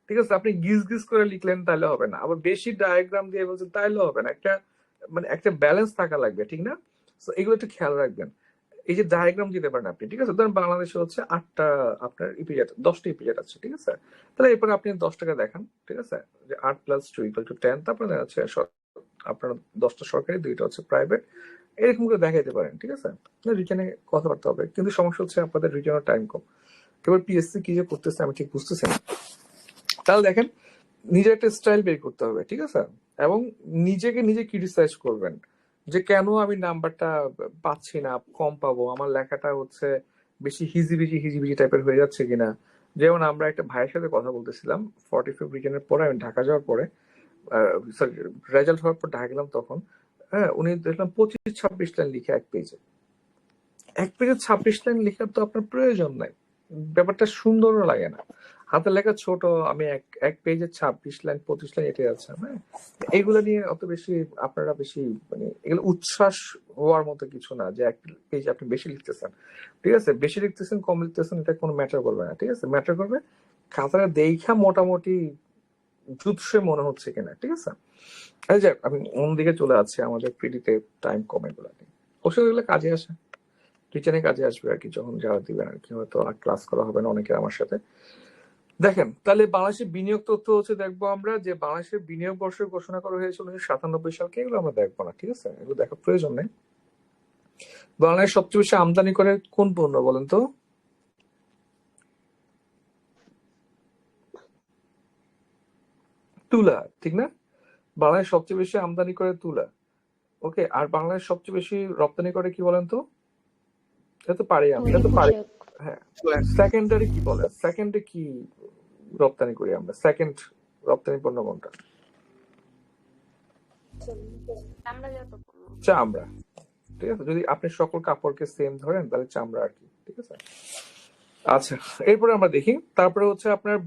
ঠিক আছে, আপনি গিজ গিজ করে লিখলেন তাহলে হবে না, আবার বেশি ডায়াগ্রাম দিয়ে বলছেন তাইলে হবে না, একটা মানে একটা ব্যালেন্স থাকা লাগবে, ঠিক না? তো এগুলো একটু খেয়াল রাখবেন। এই যে ডায়াগ্রাম দিতে পারেন আপনি, ঠিক আছে, ধরেন বাংলাদেশে হচ্ছে 8টা আপনার ইপিজেড, 10টা ইপিজেড আছে, ঠিক আছে, তাহলে এরপরে আপনি 10 টাকা দেখান, ঠিক আছে, যে 8+2=10, তারপরে দেখা যাচ্ছে আপনার 10টা সরকারি, 2টা হচ্ছে প্রাইভেট, এরকম করে দেখাইতে পারেন, ঠিক আছে। রিটেনে কথাবার্তা হবে, কিন্তু সমস্যা হচ্ছে আপনাদের রিটেনের টাইম কম। এবার পিএসসি কি যে করতেছে আমি ঠিক বুঝতেছি না। তাহলে দেখেন, নিজের একটা স্টাইল বের করতে হবে, ঠিক আছে, এবং নিজেকে নিজে ক্রিটিসাইজ করবেন যে কেন আমি নাম্বারটা পাচ্ছি না, কম পাবো, আমার লেখাটা হচ্ছে বেশি হিজিবিজি হিজিবিজি টাইপের হয়ে যাচ্ছে কিনা। যেমন আমরা একটা ভাইয়ের সাথে কথা বলতেছিলাম 45 রিটেনের পরে, আমি ঢাকা যাওয়ার পরে, সরি, রেজাল্ট হওয়ার পর ঢাকা গেলাম তখন। হ্যাঁ, উনি দেখলাম 25-26 লাইন লিখে এক পেজে, 26 লাইন লেখার তো আপনার প্রয়োজন নাই, ব্যাপারটা সুন্দরও লাগে না। হাতের লেখা ছোট, আমি এক এক পেজে 26 লাইন 25 লাইন এটাই আছে, হ্যাঁ। এইগুলো নিয়ে অত বেশি আপনারা বেশি মানে এগুলো উচ্ছ্বাস হওয়ার মতো কিছু না যে এক পেজ আপনি বেশি লিখতেছেন, ঠিক আছে, বেশি লিখতেছেন কম লিখতেছেন এটা কোনো ম্যাটার করবে না, ঠিক আছে, ম্যাটার করবে খাতাটা দেখা মোটামুটি জুৎসে মনে হচ্ছে কিনা, ঠিক আছে। এই যে আমি অন্যদিকে চলে যাচ্ছি, আমাদের পিডিতে টাইম কমে এগুলো নিয়ে, অবশ্যই এগুলো কাজে আসে, টিচারে কাজে আসবে আর কি, যখন যারা দিবেন আর কি, হয়তো আর ক্লাস করা হবে না অনেকের আমার সাথে। দেখেন তাহলে বাংলাদেশের বিনিয়োগ তথ্য হচ্ছে দেখবো আমরা, যে বাংলাদেশের বিনিয়োগ বর্ষ ঘোষণা করা হয়েছিল 1997 সালকে, এগুলো আমরা দেখবো না, ঠিক আছে, এগুলো দেখার প্রয়োজন নেই। বাংলাদেশ সবচেয়ে বেশি আমদানি করে কোন পণ্য বলেন তো? তুলা, ঠিক না? বাংলাদেশ সবচেয়ে বেশি আমদানি করে তুলা। ওকে, আর বাংলাদেশ সবচেয়ে বেশি রপ্তানি করে কি বলেন তো? এটা তো পারি আমি। তৈরি পোশাক। হ্যাঁ, সেকেন্ডারি কি বলে, সেকেন্ডে কি রপ্তানি করি আমরা, সেকেন্ড রপ্তানি পণ্য কোনটা? চামড়া, ঠিক আছে, যদি আপনি সকল কাপড়কে সেম ধরেন তাহলে চামড়া আর কি, ঠিক আছে। আচ্ছা, এরপরে আমরা দেখি, তারপরে হচ্ছে আপনার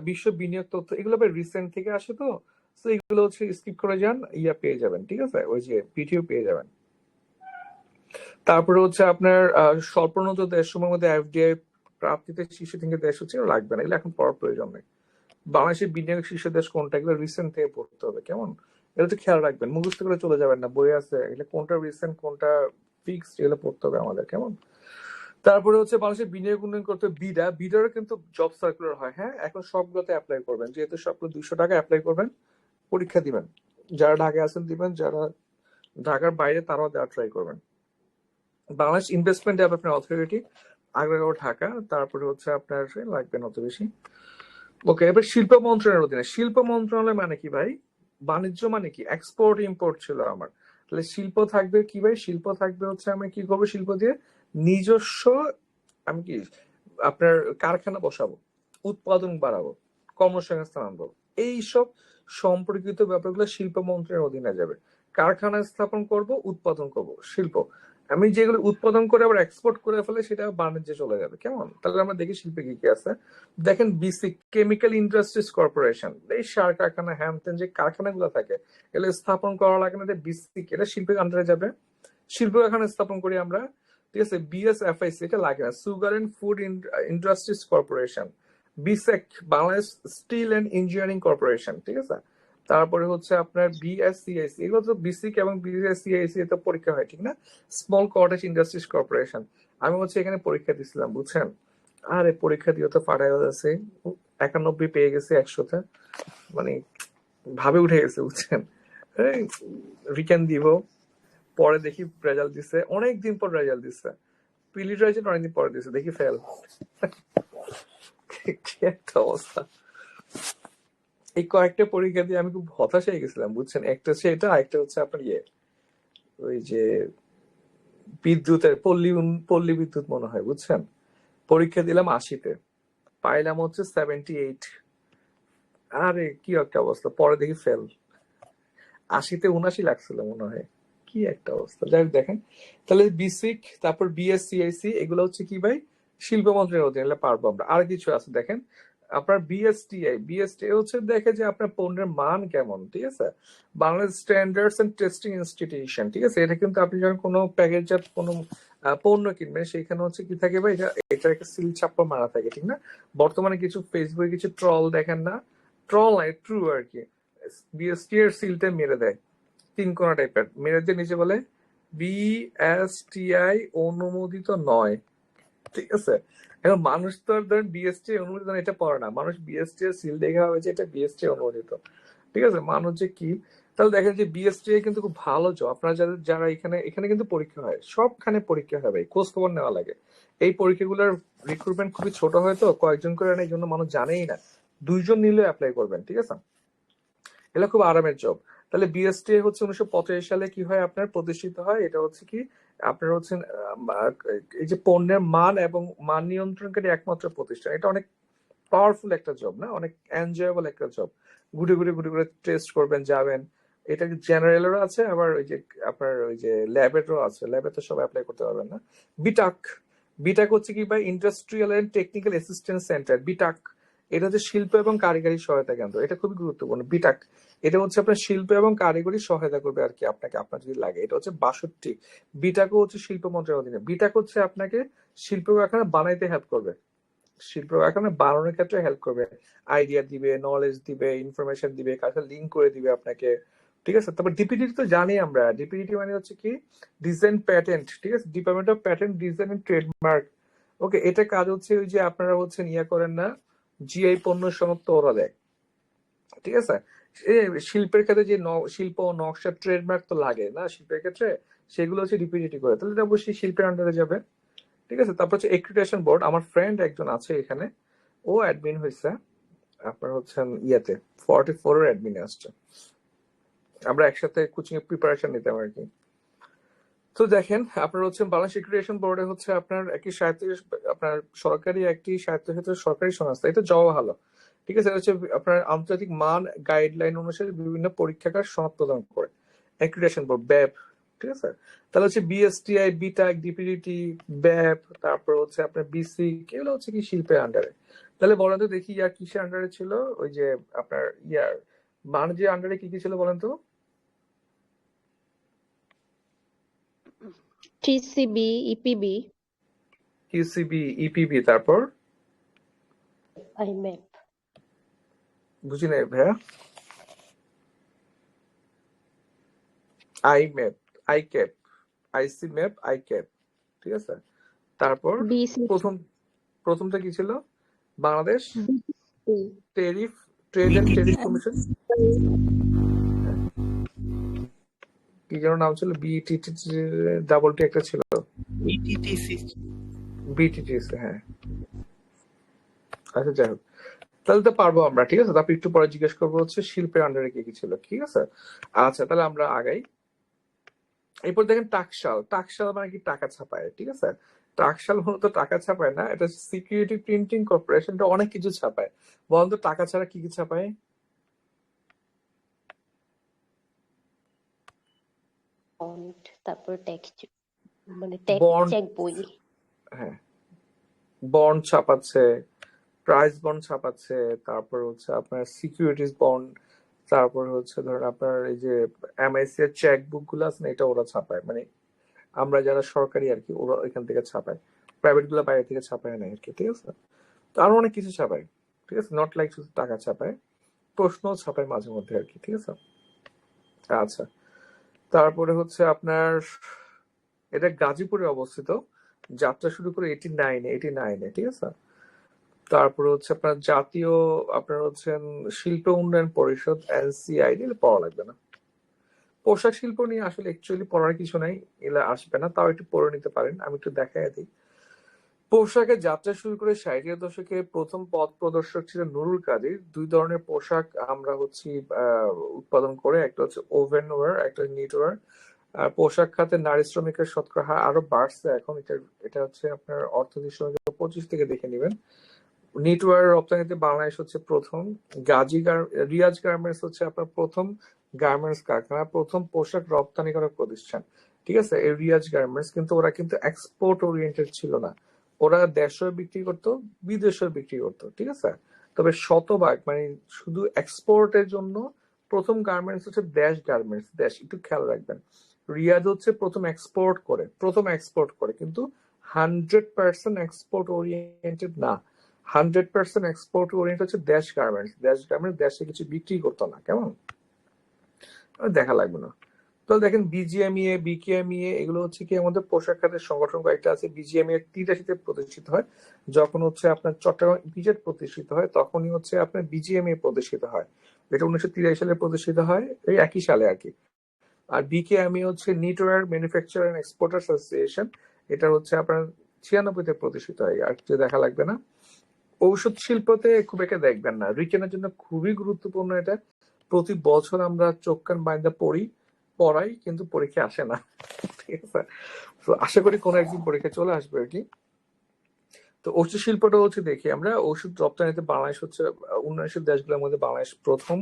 বিশ্ব বিনিয়োগ তথ্য, এগুলো রিসেন্ট থেকে আসে তো, তো এগুলো হচ্ছে স্কিপ করে যান, ইয়া পেয়ে যাবেন, ঠিক আছে, ওই যে পিটিও পেয়ে যাবেন। তারপরে হচ্ছে আপনার স্বল্পোন্নত দেশসমূহের মধ্যে এফডিআই প্রাপ্তিতে শীর্ষ তিনটে দেশ হচ্ছে, এগুলো লাগবে না, এগুলো এখন পড়ার প্রয়োজন নেই। বাংলাদেশের বিনিয়োগ শীর্ষ দেশ কোনটা, এগুলো রিসেন্ট থেকে পড়তে হবে, কেমন, এগুলো তো খেয়াল রাখবেন, মুখস্থ করে চলে যাবেন না, বই আছে এগুলো কোনটা রিসেন্ট কোনটা ফিক্সড, এগুলো পড়তে হবে আমাদের, কেমন। তারপরে হচ্ছে বাংলাদেশের বিনিয়োগ উন্নয়ন করতে বিডারও কিন্তু জব সার্কুলার হয়, হ্যাঁ, এখন সবগুলোতে অ্যাপ্লাই করবেন, যেহেতু সবগুলো 200 টাকা অ্যাপ্লাই করবেন, পরীক্ষা দিবেন, যারা ঢাকায় আছেন দিবেন, যারা ঢাকার বাইরে তারাও দেওয়া ট্রাই করবেন। Bangladesh investment development authority, Agargaon Dhaka, তারপরে হচ্ছে আপনার লাগবে না অত বেশি। ওকে, এবার শিল্প মন্ত্রণালয়ের অধীনে, শিল্প মন্ত্রণালয় মানে কি ভাই? বাণিজ্য মানে কি? এক্সপোর্ট ইম্পোর্ট ছিল আমার, তাহলে শিল্প থাকবে কি ভাই, শিল্প থাকবে হচ্ছে আমি কি করবো শিল্প দিয়ে, নিজস্ব আমি কি আপনার কারখানা বসাবো, উৎপাদন বাড়াবো, কর্মসংস্থান আনবো, এইসব সম্পর্কিত ব্যাপারগুলো শিল্প মন্ত্রণের অধীনে যাবে। কারখানা স্থাপন করব, উৎপাদন করব, শিল্প। আমি যেগুলো উৎপাদন করে আবার এক্সপোর্ট করে ফেলে সেটা বাণিজ্যে চলে যাবে। কেমন? তাহলে আমরা দেখি শিল্পে কি কি আছে। দেখেন বিসি, কেমিক্যাল ইন্ডাস্ট্রিজ কর্পোরেশন, এই সার কারখানা হ্যান ত্যান যে কারখানাগুলো থাকে এগুলো স্থাপন করা লাগে না, বিসিক, এটা শিল্পের আন্ডারে যাবে। শিল্প কারখানা স্থাপন করি আমরা, ঠিক আছে। বিএসএফআইসি এটা লাগে না, sugar and food industries corporation. BSEC, Bangladesh steel and engineering corporation, ঠিক আছে। তারপরে হচ্ছে আপনার বিএসসিআইসি, এগুলো তো বিসিক এবং বিএসসিআইসি এতে পরীক্ষা হয়, ঠিক না। স্মল কটেজ ইন্ডাস্ট্রিজ কর্পোরেশন, আমি হচ্ছে এখানে পরীক্ষা দিছিলাম, বুঝছেন। আরে পরীক্ষা দিয়ে তো ফাটাই আছে, 91 পেয়ে গেছে 100-তে, মানে ভাবে উঠে গেছে, বুঝছেন। রিটার্ন দিব, পরে দেখি রেজাল্ট দিছে, অনেকদিন পর রেজাল্ট দিছে, পিলিট রেজাল্ট অনেকদিন পরে দিছে, দেখি ফেল। কি একটা অবস্থা। এই কয়েকটা পরীক্ষা দিয়ে আমি খুব হতাশ হয়ে গেছিলাম, বুঝছেন। একটা হচ্ছে এটা, একটা হচ্ছে আপনার ওই যে বিদ্যুতের পল্লী বিদ্যুৎ মনে হয়, বুঝছেন। পরীক্ষা দিলাম 80-তে, পাইলাম হচ্ছে 78। আরে কি একটা অবস্থা, পরে দেখি ফেল। 80-তে 79 লাগছিল মনে হয়, কি একটা অবস্থা। যাই হোক দেখেন, তাহলে বিসিক, তারপর বিএসসিআইসি, এগুলো হচ্ছে কি ভাই, শিল্প মন্ত্রণের অধীনে পারবো আমরা। আর কিছু আছে দেখেন, আপনার বিএসটিআই, বিএসটিআই হচ্ছে দেখে যে আপনার পণ্যের মান কেমন, ঠিক আছে। Bangladesh standards and testing institution, ঠিক আছে। এটা কিন্তু আপনি যখন কোনো প্যাকেটজাত কোনো পণ্য কিনবেন সেখানে হচ্ছে কি থাকে ভাই, এটা একটা সিল ছাপ্পা মারা থাকে, ঠিক না। বর্তমানে কিছু ফেসবুকে কিছু ট্রল দেখেন না, ট্রল নয় ট্রু আর কি, বিএসটি এর সিলটা মেরে দেয়, তিন কোনা টাইপের মেরে দিয়ে নিচে বলে বিএসটিআই অনুমোদিত নয়, ঠিক আছে। এখন মানুষ তো আর ধরেন বিএসটি অনুমোদিত নয় এটা পড়ে না, মানুষ বিএসটি এর সিল দেখে হবে যে এটা বিএসটি অনুমোদিত, ঠিক আছে। মানুষ যে কি, তাহলে দেখেন যে বিএসটিআই কিন্তু খুব ভালো জব। আপনারা যারা যারা এখানে এখানে কিন্তু পরীক্ষা হয়, সবখানে পরীক্ষা হবে, খোঁজ খবর নেওয়া লাগে। এই পরীক্ষাগুলোর রিক্রুটমেন্ট খুবই ছোট হয় তো, কয়েকজন করে এই জন্য মানুষ জানেই না, 2 জন নিলেও অ্যাপ্লাই করবেন, ঠিক আছে। এগুলো খুব আরামের জব। তাহলে বিএসটি হচ্ছে 1985 সালে কি হয় আপনার প্রতিষ্ঠিত হয়। এটা হচ্ছে কি আপনার হচ্ছে এই যে পণ্যের মান এবং মান নিয়ন্ত্রণকারী একমাত্র প্রতিষ্ঠান। এটা অনেক পাওয়ারফুল একটা জব না, অনেক এনজয়েবল একটা জব। ঘুরে ঘুরে ঘুরে ঘুরে টেস্ট করবেন, যাবেন। এটা জেনারেলেরও আছে, আবার ওই যে আপনার ওই যে ল্যাবেরও আছে, ল্যাবে তো সব অ্যাপ্লাই করতে পারবেন না। বিটাক, বিটাক হচ্ছে কি ভাই, industrial and technical assistance centre, BITAC. এটা হচ্ছে শিল্প এবং কারিগরি সহায়তা কেন্দ্র, এটা খুবই গুরুত্বপূর্ণ বিটাক। এটা হচ্ছে আপনার শিল্প এবং কারিগরি সহায়তা করবে আর কি আপনাকে, আপনার যদি লাগে। এটা হচ্ছে 62। বিটাকও হচ্ছে শিল্প মন্ত্রণালয়ের অধীনে। বিটাক হচ্ছে আপনাকে শিল্প কারখানা বানাইতে হেল্প করবে, শিল্প কারখানা বানানোর ক্ষেত্রে হেল্প করবে, আইডিয়া দিবে, নলেজ দিবে, ইনফরমেশন দিবে, কার সাথে লিঙ্ক করে দিবে আপনাকে, ঠিক আছে। তারপর ডিপিডিটি তো জানি আমরা, ডিপিডিটি মানে হচ্ছে কি ডিজাইন প্যাটেন্ট, ঠিক আছে, department of patent design and trademark. Okay, এটা কাজ হচ্ছে ওই যে আপনারা হচ্ছে ইয়া করেন না, জিআই পণ্য সনদ তো ওরা দেয়, ঠিক আছে। শিল্পের ক্ষেত্রে যে শিল্প নকশা ট্রেডমার্ক তো লাগে না শিল্পের ক্ষেত্রে, সেগুলো হচ্ছে ডিপিডিটি করে, তাহলে এটা অবশ্যই শিল্পের আন্ডারে যাবে, ঠিক আছে। তারপর হচ্ছে এক্রিডিটেশন বোর্ড, আমার ফ্রেন্ড একজন আছে এখানে, ও অ্যাডমিন হয়েছে আপনার হচ্ছেন ইয়াতে 44 এর অ্যাডমিনে আসছে, আমরা একসাথে কোচিং এর প্রিপারেশন নিতাম আর কি। তো দেখেন আপনার হচ্ছে বাংলাদেশ এক্রিডিটেশন বোর্ডে হচ্ছে আপনার একটি স্বায়ত্ত, আপনার সরকারি একটি স্বায়ত্তশাসিত সরকারি সংস্থা, এটা জব ভালো, ঠিক আছে। এটা হচ্ছে আপনার আন্তর্জাতিক মান গাইডলাইন অনুসারে বিভিন্ন পরীক্ষাগার সনদ প্রদান করে, এক্রিডিটেশন বোর্ড ব্যাপ, ঠিক আছে। তাহলে হচ্ছে বিএসটিআই, বিটাক, ডিপিডিটি, ব্যাপ, তারপর হচ্ছে আপনার বিসি, এগুলো হচ্ছে কি শিল্পের আন্ডারে। তাহলে বলেন তো দেখি ইয়ার কিসের আন্ডারে ছিল, ওই যে আপনার ইয়ার বাণিজ্যের আন্ডারে কি কি ছিল বলেন তো। টিসিবি, ইপিবি, কিউসিবি, ইপিবি, তারপর আইমেপ। বুঝি নাই ভাইয়া। আইম্যাপ, আইক্যাপ, আইসি ম্যাপ, আইক্যাপ, ঠিক আছে। তারপর বিসি, প্রথম প্রথমটা কি ছিল, Bangladesh BC, tariff, trade and tariff commission, কি যেন নাম ছিল, বিটিটি, ডাবল টি একটা ছিল, বিটিটিসি। বিটিটিসি, হ্যাঁ। আচ্ছা যাই হোক, তাহলে তো পারবো আমরা, ঠিক আছে। তারপর একটু পরে জিজ্ঞেস করবো হচ্ছে শিল্পের আন্ডারে কি কি ছিল, ঠিক আছে। আচ্ছা তাহলে আমরা আগাই। এরপর দেখেন টাকশাল। টাকশাল মানে কি? টাকা ছাপায়, ঠিক আছে? টাকশাল মূলত টাকা ছাপায় না, এটা সিকিউরিটি প্রিন্টিং কর্পোরেশন, এটা অনেক কিছু ছাপায়। বলেন তো টাকা ছাড়া কি কি ছাপায়? বন্ড, তারপর ট্যাক্স, মানে ট্যাক্স বন্ড, চেক বই। হ্যাঁ, বন্ড ছাপাচ্ছে, প্রাইস বন্ড ছাপাচ্ছে, তারপর হচ্ছে আপনার সিকিউরিটিজ বন্ড, তারপর হচ্ছে ধরেন আপনার এই যে এমআইসি এর চেক বুক গুলো আছে না, এটা ওরা ছাপায়। মানে আমরা যারা সরকারি আর কি, ওরা এখান থেকে ছাপায়, প্রাইভেট গুলো বাইরে থেকে ছাপায় না আর কি, ঠিক আছে? তো আরো অনেক কিছু ছাপায়, ঠিক আছে? নট লাইক শুধু টাকা ছাপায়, প্রশ্ন ছাপায় মাঝে মধ্যে আর কি, ঠিক আছে? আচ্ছা, তারপরে হচ্ছে আপনার এটা গাজীপুরে অবস্থিত, যাত্রা শুরু করে 89-এ, ঠিক আছে? তারপরে হচ্ছে আপনার জাতীয়, আপনার হচ্ছেন শিল্প উন্নয়ন পরিষদ, এনসিআইডি, পড়া লাগবে না। পোশাক শিল্প নিয়ে আসলে অ্যাকচুয়ালি পড়ার কিছু নাই, এগুলা আসবে না, তাও একটু পড়ে নিতে পারেন, আমি একটু দেখাই দিই। পোশাকের যাত্রা শুরু করে 60-এর দশকে প্রথম পথ প্রদর্শক ছিলেন নুরুল কাদির। দুই ধরনের পোশাক আমরা হচ্ছে উৎপাদন করে, একটা হচ্ছে ওভেন ওয়ার, একটা নিট ওয়ার। আর পোশাক খাতে নারী শ্রমিকের শতকরা হার আরো বাড়ছে এখন। এটা হচ্ছে আপনার অর্থনীতি সমিতি 25 থেকে দেখে নেবেন। নিটওয়ার রপ্তানিতে বাংলাদেশ হচ্ছে প্রথম। রিয়াজ গার্মেন্টস হচ্ছে আপনার প্রথম গার্মেন্টস কারখানা, প্রথম পোশাক রপ্তানি করা প্রতিষ্ঠান, ঠিক আছে? এই রিয়াজ গার্মেন্টস, কিন্তু ওরা কিন্তু এক্সপোর্ট ওরিয়েন্টেড ছিল না, ওরা দেশেও বিক্রি করতো, বিদেশেও বিক্রি করতো, ঠিক আছে? তবে শতভাগ মানে শুধু এক্সপোর্টের জন্য প্রথম গার্মেন্টস হচ্ছে দেশ গার্মেন্টস, দেশ, একটু খেয়াল রাখবেন। রিয়াদ হচ্ছে প্রথম এক্সপোর্ট করে, কিন্তু 100% এক্সপোর্ট ওরিয়েন্টেড না। 100% এক্সপোর্ট ওরিয়েন্টেড হচ্ছে দেশ গার্মেন্টস। দেশ গার্মেন্টস দেশে কিছু বিক্রি করতো না, কেমন? দেখা লাগবে না। তো দেখেন বিজিএমইএ, বিকেএমইএ, এগুলো হচ্ছে কি আমাদের পোশাক খাতের সংগঠন কয়েকটা আছে। বিজিএমইএ 83-তে প্রতিষ্ঠিত হয়, যখন হচ্ছে আপনার চট্টগ্রাম ইপিজেড প্রতিষ্ঠিত হয়, তখনই হচ্ছে আপনার বিজিএমইএ প্রতিষ্ঠিত হয়। এটা 1983 সালে প্রতিষ্ঠিত হয়, এই একই সালে আর কি। আর বিকেএমইএ হচ্ছে knitwear manufacture and exporters association, এটা হচ্ছে আপনার 96-তে প্রতিষ্ঠিত হয়, আর কিছু দেখা লাগবে না। ঔষধ শিল্পতে খুব একটা দেখবেন না, রিটেনের জন্য খুবই গুরুত্বপূর্ণ এটা। প্রতি বছর আমরা চোখ কান বাইন্দা পড়াই, কিন্তু পরীক্ষা আসে না, ঠিক আছে? তো আশা করি কোনো একদিন পরীক্ষা চলে আসবে আর কি। তো ওষুধ শিল্পটা হচ্ছে দেখি আমরা, ওষুধ রপ্তানিতে বাংলাদেশ হচ্ছে উন্নয়নশীল দেশগুলোর মধ্যে বাংলাদেশ প্রথম।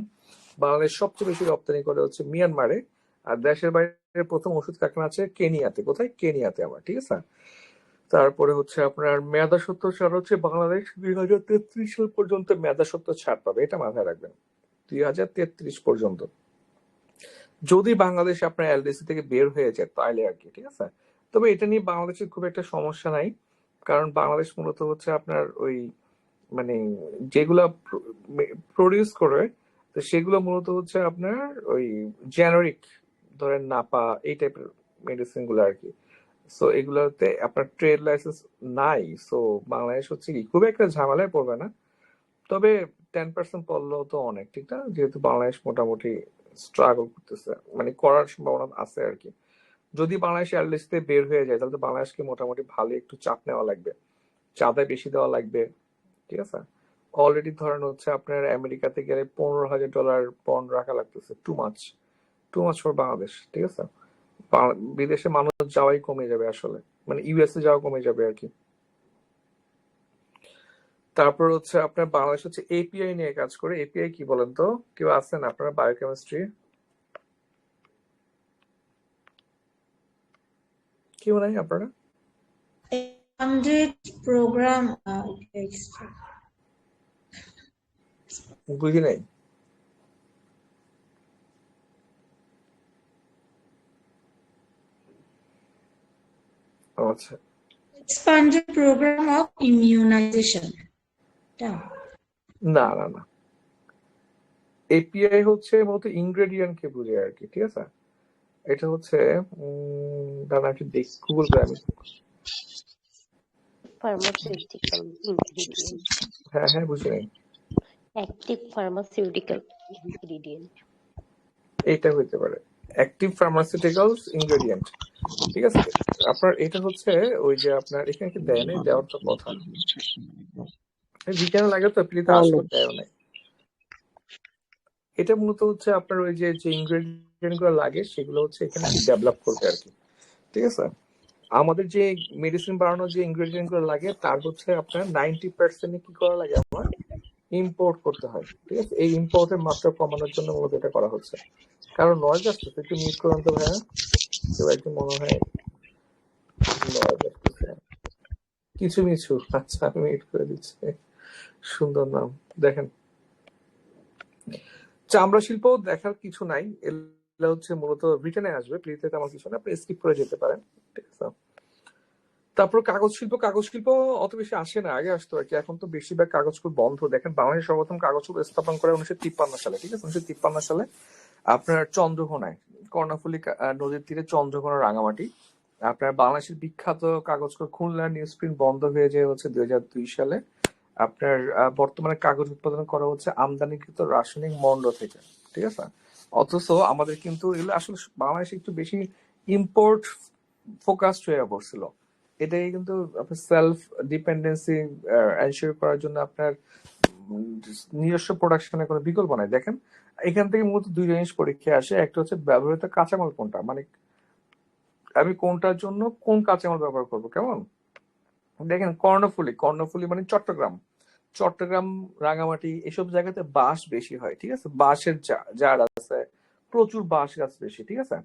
বাংলাদেশ সবচেয়ে বেশি রপ্তানি করে হচ্ছে মিয়ানমারে। আর দেশের বাইরে প্রথম ওষুধ কারখানা আছে কেনিয়াতে। কোথায়? কেনিয়াতে আমার, ঠিক আছে? তারপরে হচ্ছে আপনার মেয়াদা সত্ত্ব ছাড় হচ্ছে বাংলাদেশ 2033 সাল পর্যন্ত মেয়াদা সত্ত্ব ছাড় পাবে, এটা মাথায় রাখবেন। 2033 পর্যন্ত যদি বাংলাদেশ আপনার এলডিসি থেকে বের হয়ে যায় তাহলে আর কি, ঠিক আছে? তবে এটা নিয়ে বাংলাদেশের খুব একটা সমস্যা নাই, কারণ বাংলাদেশ মূলত হচ্ছে আপনার ওই মানে যেগুলা প্রডিউস করে, তো সেগুলো মূলত হচ্ছে আপনার ওই জেনারিক, ধরেন নাপা, এই টাইপের মেডিসিন গুলো আর কি। সো এগুলোতে আপনার ট্রেড লাইসেন্স নাই। সো বাংলাদেশ হচ্ছে কি খুব একটা ঝামেলায় পড়বে না। তবে 10% পড়লেও তো অনেক, ঠিক না? যেহেতু বাংলাদেশ মোটামুটি স্ট্রাগল করতেছে, মানে করার সম্ভাবনা আছে আর কি। যদি বাংলাদেশ এলডিসিতে বের হয়ে যায়, তাহলে তো বাংলাদেশকে মোটামুটি ভালো একটু চাপ নেওয়া লাগবে, চাঁদা বেশি দেওয়া লাগবে, ঠিক আছে? অলরেডি ধরেন হচ্ছে আপনার আমেরিকাতে গেলে $15,000 পন্ড রাখা লাগতেছে, টু মাচ ফর বাংলাদেশ, ঠিক আছে? বিদেশে মানুষ যাওয়াই কমে যাবে আসলে, মানে ইউএসএ যাওয়া কমে যাবে আর কি। তারপর হচ্ছে আপনার বাংলাদেশ হচ্ছে এপিআই নিয়ে কাজ করে। এপিআই কি বলেন তো? কেউ আছেন আপনারা বায়োকেমিস্ট্রি? কেউ নাই আপনারা? 100 program extra. বুঝি নাই। আচ্ছা, Expanded program of immunization. না না না, এপিআই হচ্ছে মূলত ইনগ্রেডিয়েন্ট কে বুঝে আর কি, ঠিক আছে? এটা হচ্ছে দাঁড়া একটু দেখ, গুগল করে আমি। ফার্মাসিউটিক্যাল ইনগ্রিডিয়েন্ট, হ্যাঁ হ্যাঁ, বুঝি নাই। Active pharmaceutical ingredient. এইটা হইতে পারে অ্যাক্টিভ ফার্মাসিউটিক্যালস ইনগ্রেডিয়েন্ট, ঠিক আছে? আপনার এটা হচ্ছে ওই যে আপনার এখানে কি দেয় নাই, দেওয়ার তো কথা, রিটার্ন লাগে তো, প্লিজ আসলে দেয় নাই। এটা মূলত হচ্ছে আপনার ওই যে ইনগ্রেডিয়েন্ট ইনগ্রেডিয়েন্ট গুলো লাগে সেগুলো হচ্ছে এখানে কি ডেভেলপ করবে আর কি। ঠিক আছে, আমাদের যে মেডিসিন বানানোর যে ইনগ্রেডিয়েন্ট গুলো লাগে তার হচ্ছে আপনার 90% কি করা লাগে, আমার ইম্পোর্ট করতে হয়। ঠিক আছে, এই ইম্পোর্টের মাত্রা কমানোর জন্য মূলত এটা করা হচ্ছে। কারণ নয়েজ আসতেছে, একটু মিউট করুন তো ভাইয়া, কেউ একজন মনে হয় নয়েজ আসতেছে কিছু মিছু। আচ্ছা আমি মিউট করে দিচ্ছি। সুন্দর নাম। দেখেন, চামড়া শিল্প দেখার কিছু নাই, এগুলো হচ্ছে মূলত ব্রিটেনে আসবে, প্লিতে তেমন কিছু না, আপনি স্কিপ করে যেতে পারেন। ঠিক আছে, তারপর কাগজ শিল্প, কাগজ শিল্প অত বেশি আসে না, আগে আসতো আর কি, এখন তো বেশিরভাগ কাগজ শিল্প বন্ধ। দেখেন বাংলাদেশ সর্বপ্রথম কাগজ শিল্প স্থাপন করে 1953 সালে। ঠিক আছে, 1953 সালে আপনার চন্দ্রঘোনায়, কর্ণফুলী নদীর তীরে চন্দ্রঘোনা রাঙামাটি। আপনার বাংলাদেশের বিখ্যাত কাগজ খুলনা নিউজ প্রিন্ট বন্ধ হয়ে যায় হচ্ছে 2002 সালে। আপনার বর্তমানে কাগজ উৎপাদন করা হচ্ছে আমদানিকৃত রাসায়নিক মন্ড থেকে। ঠিক আছে, অথচ আমাদের কিন্তু এগুলো আসলে বাংলাদেশে একটু বেশি ইম্পোর্ট ফোকাসড হয়ে পড়ছিল। এটাই কিন্তু আপনার সেলফ ডিপেন্ডেন্সি এনশিওর করার জন্য আপনার নিজস্ব প্রোডাকশনের কোনো বিকল্প নাই। দেখেন এখান থেকে মূলত দুই জিনিস পরীক্ষা আসে, একটা হচ্ছে ব্যবহৃত কাঁচামাল কোনটা, মানে আমি কোনটার জন্য কোন কাঁচামাল ব্যবহার করব। কেমন, দেখেন কর্ণফুলী, কর্ণফুলী মানে চট্টগ্রাম, চট্টগ্রাম রাঙামাটি এসব জায়গাতে বাঁশ বেশি হয়। ঠিক আছে, বাঁশের ঝাড় আছে, প্রচুর বাঁশ গাছ বেশি। ঠিক আছে,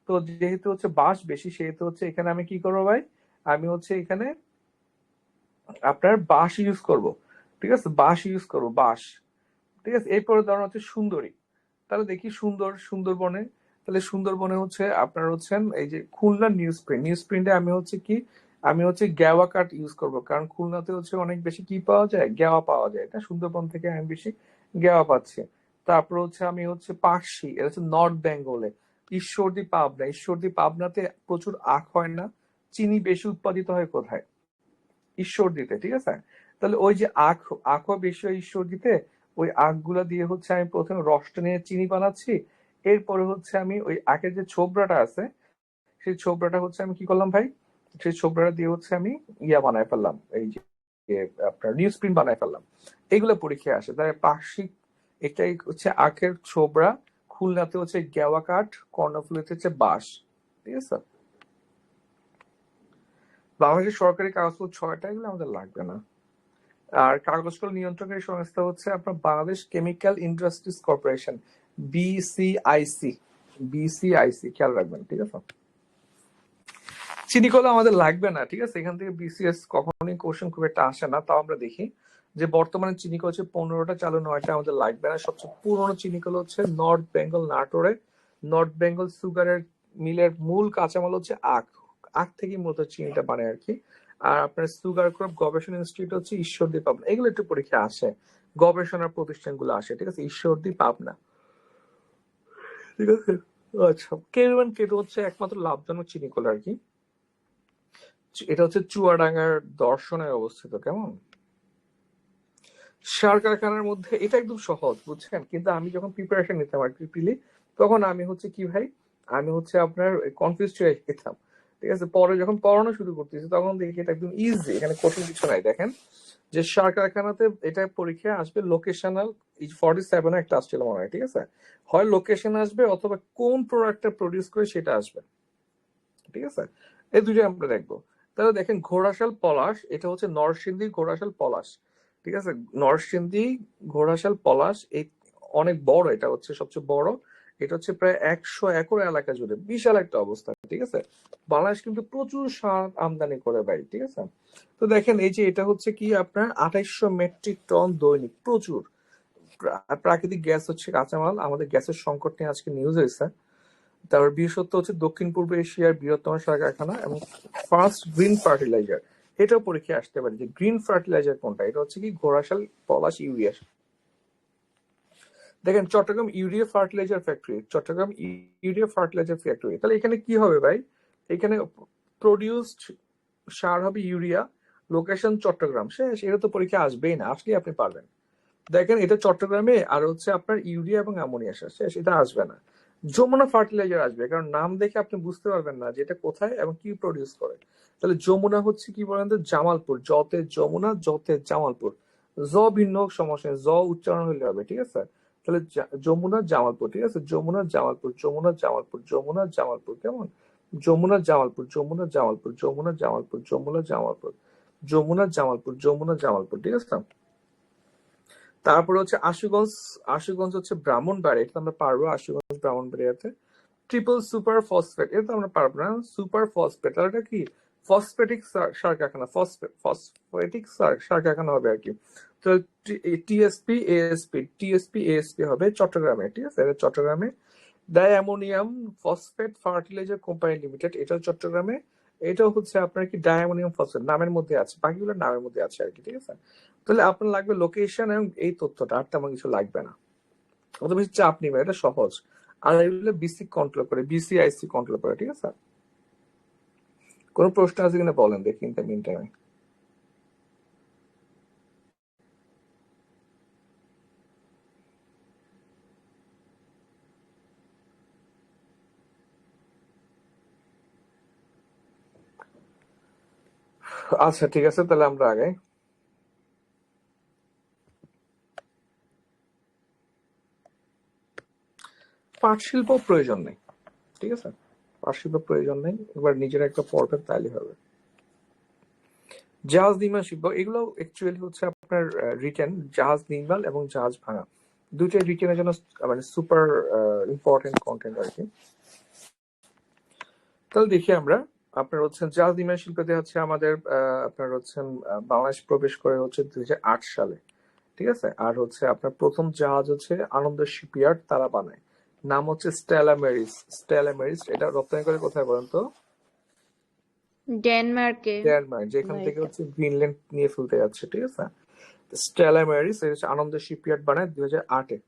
তো যেহেতু হচ্ছে বাঁশ বেশি সেহেতু হচ্ছে এখানে আমি কি করবো ভাই, আমি হচ্ছে এখানে আপনার বাঁশ ইউজ করব। ঠিক আছে, বাঁশ ইউজ করবো, বাঁশ। ঠিক আছে, এরপরে ধরুন হচ্ছে সুন্দরী, তাহলে দেখি সুন্দরবনে, তাহলে সুন্দরবনে হচ্ছে আপনার হচ্ছেন এই যে খুলনা নিউজ প্রিন্ট, নিউজ প্রিন্টে আমি হচ্ছে কি, আমি হচ্ছে গেওয়া কাঠ ইউজ করব, কারণ খুলনাতে হচ্ছে অনেক বেশি কি পাওয়া যায়, গেওয়া পাওয়া যায়, এটা সুন্দরবন থেকে আমি বেশি গেওয়া পাচ্ছি। তারপর হচ্ছে আমি হচ্ছে পাকশি, এটা হচ্ছে নর্থ বেঙ্গলে। ঈশ্বরদী পাবনা, ঈশ্বরদী পাবনাতে প্রচুর আখ হয় না, চিনি বেশি উৎপাদিত হয় কোথায়, ঈশ্বরদীতে। ঠিক আছে, তাহলে ওই যে আখও বেশি হয় ঈশ্বরদীতে, ওই আখগুলা দিয়ে হচ্ছে আমি প্রথমে রসটা নিয়ে চিনি বানাচ্ছি, এরপরে হচ্ছে আমি ওই আখের যে ছোবড়াটা আছে সেই ছোবড়াটা হচ্ছে আমি কি করলাম ভাই, সেই ছোবড়াটা দিয়ে হচ্ছে আমি ইয়া বানায় ফেললাম, এই যে আপনার নিউজ প্রিন্ট বানায় ফেললাম। এগুলো পরীক্ষায় আসে। তাই পার্শ্বিক, এটাই হচ্ছে আখের ছোবড়া, খুলনাতে হচ্ছে গেওয়া কাঠ, কর্ণফুলীতে হচ্ছে বাঁশ। ঠিক আছে, বাংলাদেশের সরকারি কাগজপত্র 6টা, এগুলো আমাদের লাগবে না। আর কাগজ কল নিয়ন্ত্রণকারী সংস্থা হচ্ছে আপনার Bangladesh chemical industries corporation, BCIC, BCIC, খেয়াল রাখবেন। ঠিক আছে, চিনি কলা আমাদের লাগবে না। ঠিক আছে, এখান থেকে বিসিএস কখনোই কোশ্চেন খুব একটা আসে না, তাও আমরা দেখি যে বর্তমানে চিনি কল হচ্ছে 15টা চালু, 9টা আমাদের লাগবে না। সবচেয়ে পুরনো চিনি কল হচ্ছে নর্থ বেঙ্গল নাটোরে, নর্থ বেঙ্গল সুগারের মিলের মূল কাঁচামাল হচ্ছে আখ, আখ থেকে মূলত চিনিটা বানায় আর কি। আর আপনার সুগার ক্রপ গবেষণা ইনস্টিটিউট হচ্ছে ঈশ্বরদী পাবনা, এগুলো একটু পরীক্ষা আসে, গবেষণা প্রতিষ্ঠানগুলো আসে। ঠিক আছে, ঈশ্বরদী পাবনা। ঠিক আছে, আচ্ছা কেরুয়ান কেটু হচ্ছে একমাত্র লাভজনক চিনি কল আর কি, এটা হচ্ছে চুয়াডাঙ্গার দর্শনায় অবস্থিত। কেমন, সার কারখানার মধ্যে, এটা একদম সহজ বুঝছেন, কিন্তু আমি যখন প্রিপারেশন নিতাম আর পিপিলি, তখন আমি হচ্ছে কি ভাই, আমি হচ্ছে আপনার কনফিউজ হয়ে যেতাম। ঠিক আছে, পরে যখন পড়ানো শুরু করতেছি তখন দেখি এটা একদম ইজি, এখানে কঠিন কিছু নাই। দেখেন যে সার কারখানাতে এটা পরীক্ষা আসবে লোকেশনাল, 47 একটা আসছিল মনে হয়। ঠিক আছে, হয় লোকেশন আসবে অথবা কোন প্রোডাক্টটা প্রডিউস করে সেটা আসবে। ঠিক আছে, এই দুটো আমরা দেখবো। তাহলে দেখেন ঘোড়াশাল পলাশ, এটা হচ্ছে নরসিংদীর ঘোড়াশাল পলাশ। ঠিক আছে, নরসিংদী ঘোড়াশাল পলাশ, এই অনেক বড়, এটা হচ্ছে সবচেয়ে বড়, এটা হচ্ছে প্রায় 100 একর এলাকা জুড়ে, বিশাল একটা অবস্থা। ঠিক আছে, বাংলাদেশ কিন্তু প্রচুর সার আমদানি করে ভাই। ঠিক আছে, তো দেখেন এই যে এটা হচ্ছে কি আপনার 2800 মেট্রিক টন দৈনিক, প্রচুর। প্রাকৃতিক গ্যাস হচ্ছে কাঁচামাল, আমাদের গ্যাসের সংকট নিয়ে আজকে নিউজ হয়েছে। তারপর বৃহস্পতি হচ্ছে দক্ষিণ পূর্ব এশিয়ার বৃহত্তম সার কারখানা এবং ফার্স্ট গ্রিন ফার্টিলাইজার, এটাও পরীক্ষায় আসতে পারে যে গ্রিন ফার্টিলাইজার কোনটা, এটা হচ্ছে কি ঘোড়াশাল পলাশ ইউরিয়া। দেখেন Chittagong urea fertiliser factory, Chittagong urea fertiliser factory, তাহলে এখানে কি হবে ভাই, এখানে প্রডিউসড সার হবে ইউরিয়া, লোকেশন চট্টগ্রাম, শেষ। এটা তো পরীক্ষা আসবেই না, আসলে আপনি পারবেন। দেখেন এটা চট্টগ্রামে, আর হচ্ছে আপনার ইউরিয়া এবং অ্যামোনিয়া শেষ, এটা আসবে না। যমুনা ফার্টিলাইজার আসবে, কারণ নাম দেখে আপনি বুঝতে পারবেন না যে এটা কোথায় এবং কি প্রডিউস করে। তাহলে যমুনা হচ্ছে কি বলেন তো, জামালপুর, যতে যমুনা, যতে জামালপুর, জ ভিন্ন হোক সমস্যা নেই, জ উচ্চারণ হলে হবে। ঠিক আছে, তাহলে যমুনা জামালপুর, ঠিক আছে, যমুনা জামালপুর, যমুনা জামালপুর, যমুনা জামালপুর, কেমন, যমুনা জামালপুর, যমুনা জামালপুর, যমুনা জামালপুর, যমুনা জামালপুর, যমুনা জামালপুর, যমুনা জামালপুর, ঠিক আছে। তারপরে হচ্ছে আশুগঞ্জ, আশুগঞ্জ হচ্ছে ব্রাহ্মণবাড়িয়া, এটা তো আমরা পারবো, আশুগঞ্জ ব্রাহ্মণবাড়িয়াতে। ট্রিপল সুপার ফসফেট, এটা তো আমরা পারবো না, সুপার ফসফেট, তাহলে এটা কি, ফসফেটিক সার কারখানা, ফসফেটিক সার কারখানা হবে আর কি। তো টিএসপি এএসপি, টিএসপি এএসপি হবে চট্টগ্রামে, ঠিক আছে, এটা চট্টগ্রামে। ডায়ামোনিয়াম ফসফেট ফার্টিলাইজার কোম্পানি লিমিটেড, এটাও চট্টগ্রামে। এটাও হচ্ছে আপনার কি ডায়ামোনিয়াম ফসফেট নামের মধ্যে আছে, বাকিগুলো নামের মধ্যে আছে আর কি, ঠিক আছে। তাহলে আপনার লাগবে লোকেশন এবং এই তথ্যটা, আর তেমন কিছু লাগবে না, অত বেশি চাপ নিবে, এটা সহজ। আর এগুলো বিসি কন্ট্রোল করে, বিসিআইসি কন্ট্রোল করে, ঠিক আছে। কোন প্রশ্ন আছে কিনা বলেন দেখি, ইন দ্য মিন টাইমে। আচ্ছা ঠিক আছে, তাহলে আমরা আগে পাট শিল্প প্রয়োজন নেই, ঠিক আছে, পাট শিল্প প্রয়োজন নেই, এবার নিজের একটা পড়বেন তাহলে হবে। জাহাজ নির্মাণ শিল্প, এগুলো অ্যাকচুয়ালি হচ্ছে আপনার রিটেন, জাহাজ নির্মাণ এবং জাহাজ ভাঙা দুইটাই রিটেনের জন্য মানে সুপার ইম্পর্টেন্ট কন্টেন্ট আর কি। তাহলে দেখি আমরা, আপনার হচ্ছেন জাহাজ নির্মাণ শিল্পতে হচ্ছে আমাদের আপনার হচ্ছেন বাংলাদেশ প্রবেশ করে হচ্ছে 2008 সালে, ঠিক আছে। আর হচ্ছে আপনার প্রথম জাহাজ হচ্ছে আনন্দ শিপইয়ার্ড তারা বানায়, নাম হচ্ছে স্টেলা মেরিস, স্টেলা মেরিস। এটা রপ্তানি করে কোথায় বলেন তো? ডেনমার্কে। ডেনমার্ক, যেখান থেকে হচ্ছে গ্রিনল্যান্ড নিয়ে ফেলতে যাচ্ছে, ঠিক আছে। স্টেলা মেরিস হচ্ছে আনন্দ শিপইয়ার্ড বানায় 2008-এ,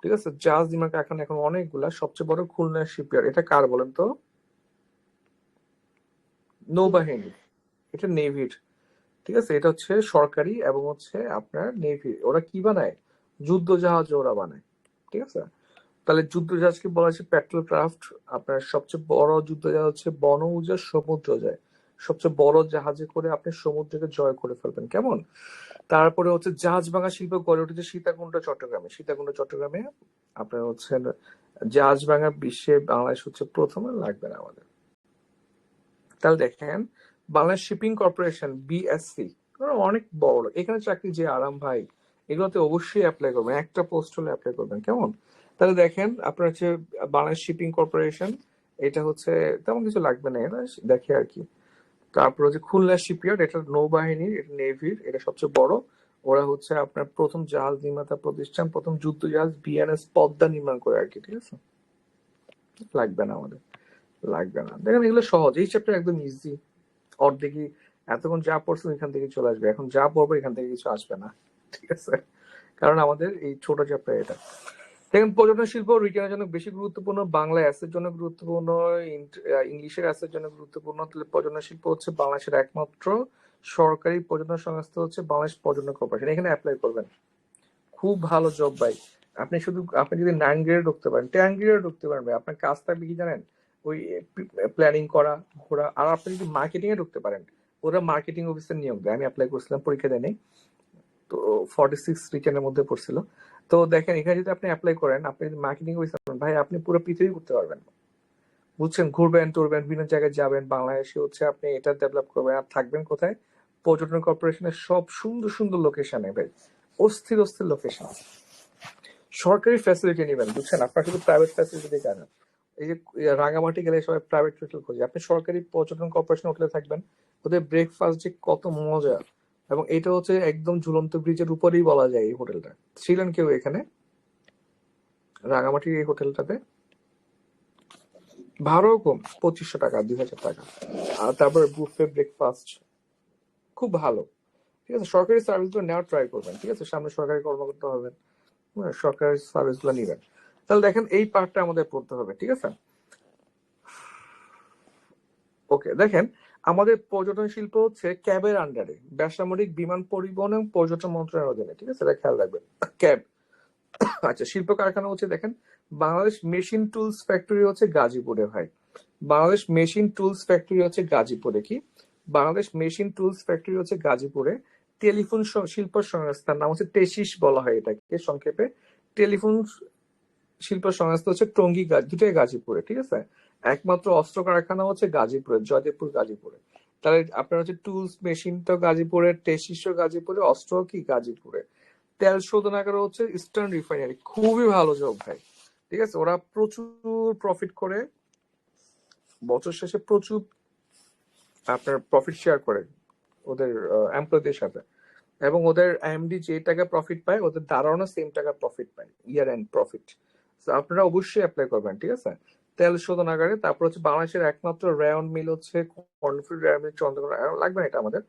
ঠিক আছে। জাহাজ নির্মাণ কারখানা এখন অনেকগুলা, সবচেয়ে বড় খুলনা শিপইয়ার্ড, এটা কার বলেন তো? নৌবাহিনী, এটা নেভির, ঠিক আছে। এটা হচ্ছে সরকারি এবং হচ্ছে আপনার নেভি, ওরা কি বানায়, যুদ্ধ জাহাজ ওরা বানায়, ঠিক আছে। তাহলে যুদ্ধ জাহাজকে বলা হচ্ছে পেট্রোল ক্রাফট। আপনার সবচেয়ে বড় যুদ্ধ জাহাজ হচ্ছে বনউজার সমুদ্র যায়, সবচেয়ে বড় জাহাজে করে আপনি সমুদ্রকে জয় করে ফেলবেন, কেমন। তারপরে হচ্ছে জাহাজ ভাঙা শিল্প গড়ে উঠেছে সীতাকুণ্ড চট্টগ্রামে, সীতাকুণ্ড চট্টগ্রামে আপনার হচ্ছে জাহাজ ভাঙা বিশ্বে বাংলাদেশ হচ্ছে প্রথমে, লাগবে না আমাদের। তাহলে দেখেন বাংলাদেশ শিপিং কর্পোরেশন বিএসসি, অনেক বড়, এখানে চাকরি যে আরাম ভাই, এগুলোতে অবশ্যই অ্যাপ্লাই করবেন, একটা পোস্ট হলে অ্যাপ্লাই করবেন, কেমন। তাহলে দেখেন আপনার হচ্ছে বাংলাদেশ শিপিং কর্পোরেশন, এটা হচ্ছে তেমন কিছু লাগবে না, এটা দেখে আর কি। তারপর হচ্ছে খুলনা শিপইয়ার্ড, এটা নৌবাহিনীর, এটা নেভির, এটা সবচেয়ে বড়। ওরা হচ্ছে আপনার প্রথম জাহাজ নির্মাতা প্রতিষ্ঠান, প্রথম যুদ্ধ জাহাজ বিএনএস পদ্মা নির্মাণ করে আর কি, ঠিক আছে। লাগবে না আমাদের, লাগবে না। দেখেন এগুলো সহজ, এই চ্যাপ্টার একদম ইজি, অর্ধেকই এতক্ষণ যা পড়ছেন এখান থেকে চলে আসবে, এখন যা পড়বো এখান থেকে কিছু আসবে না, ঠিক আছে, কারণ আমাদের এই ছোট চ্যাপ্টার এটা। দেখেন পর্যটন শিল্প রিটেনের জন্য বেশি গুরুত্বপূর্ণ, বাংলা অ্যাসের জন্য গুরুত্বপূর্ণ, ইংলিশের অ্যাসের জন্য গুরুত্বপূর্ণ। তাহলে পর্যটন শিল্প হচ্ছে বাংলাদেশের একমাত্র সরকারি পর্যটন সংস্থা হচ্ছে বাংলাদেশ পর্যটন কর্পোরেশন, এখানে অ্যাপ্লাই করবেন, খুব ভালো জব ভাই। আপনি শুধু, আপনি যদি 9 গ্রেডে ঢুকতে পারেন, 10 গ্রেডে ঢুকতে পারবে, আপনার কাজ থাকবে কি জানেন, ওই প্ল্যানিং করা, ঘোরা। আর আপনি যদি মার্কেটিং এ ঢুকতে পারেন, ওরা মার্কেটিং অফিসের নিয়োগ দেয়, আমি অ্যাপ্লাই করছিলাম, পরীক্ষা দেয়নি, তো 46 রিটেনের মধ্যে পড়ছিল। তো দেখেন এখানে যদি আপনি অ্যাপ্লাই করেন, আপনি যদি মার্কেটিং অফিসার ভাই, আপনি পুরো পৃথিবী ঘুরতে পারবেন, বুঝছেন, ঘুরবেন টুরবেন, বিভিন্ন জায়গায় যাবেন, বাংলাদেশে হচ্ছে আপনি এটা ডেভেলপ করবেন। আর থাকবেন কোথায়, পর্যটন কর্পোরেশনের সব সুন্দর সুন্দর লোকেশনে ভাই, অস্থির অস্থির লোকেশন, সরকারি ফ্যাসিলিটি নেবেন, বুঝছেন, আপনার শুধু প্রাইভেট ফ্যাসিলিটি দেয় না। এই যে রাঙামাটি গেলে সবাই প্রাইভেট হোটেল খোঁজে, আপনি সরকারি পর্যটন কর্পোরেশন হোটেলে থাকবেন, ওদের ব্রেকফাস্ট যে কত মজা, এবং এটা হচ্ছে একদম ঝুলন্ত ব্রিজের উপরেই বলা যায় এই হোটেলটা। ছিলেন কেউ এখানে রাঙামাটির এই হোটেলটাতে? ভাড়াও কম, 2500 টাকা, 2000 টাকা। আর তারপরে বুফে ব্রেকফাস্ট খুব ভালো, ঠিক আছে। সরকারি সার্ভিস গুলো নেওয়ার ট্রাই করবেন, ঠিক আছে, সামনে সরকারি কর্মকর্তা হবেন, সরকারি সার্ভিস গুলো নিবেন। তাহলে দেখেন এই পার্টটা আমাদের পড়তে হবে, ঠিক আছে। ওকে, দেখেন আমাদের পর্যটন শিল্প হচ্ছে ক্যাবের আন্ডারে, বেসামরিক বিমান পরিবহন এবং পর্যটন মন্ত্রণালয়ের অধীনে, ঠিক আছে, এটা খেয়াল রাখবেন, ক্যাব। আচ্ছা, শিল্প কারখানা হচ্ছে দেখেন বাংলাদেশ মেশিন টুলস ফ্যাক্টরি হচ্ছে গাজীপুরে ভাই, বাংলাদেশ মেশিন টুলস ফ্যাক্টরি হচ্ছে গাজীপুরে, কি বাংলাদেশ মেশিন টুলস ফ্যাক্টরি হচ্ছে গাজীপুরে। টেলিফোন শিল্প সংস্থার নাম হচ্ছে টেসিস বলা হয় এটাকে সংক্ষেপে, টেলিফোন শিল্প সংস্থা হচ্ছে টঙ্গী দুটাই গাজীপুরে, ঠিক আছে। একমাত্র অস্ত্র কারখানা হচ্ছে গাজীপুরে, জয়দেবপুর গাজীপুরে। তাহলে আপনার হচ্ছে টুলস মেশিনটা গাজীপুরে, টেসিসও গাজীপুরে, অস্ত্র কি গাজীপুরে। তেল শোধনাগার হচ্ছে ইস্টার্ন রিফাইনারি, খুবই ভালো জব ভাই, ঠিক আছে। ওরা প্রচুর প্রফিট করে, বছর শেষে প্রচুর আপনার প্রফিট শেয়ার করে ওদের এমপ্লয়ীদের সাথে, এবং ওদের এমডি যে টাকা প্রফিট পায় ওদের দাঁড়ানো সেম টাকা প্রফিট পায়, ইয়ার এন্ড প্রফিট। আপনারা অবশ্যই অ্যাপ্লাই করবেন, ঠিক আছে। তেল শোধনাগারে। তারপর হচ্ছে বাংলাদেশের একমাত্র রেয়ন মিল হচ্ছে কর্নফিল্ড রেয়ন মিল চন্দ্রকোনা, লাগবে না এটা আমাদের,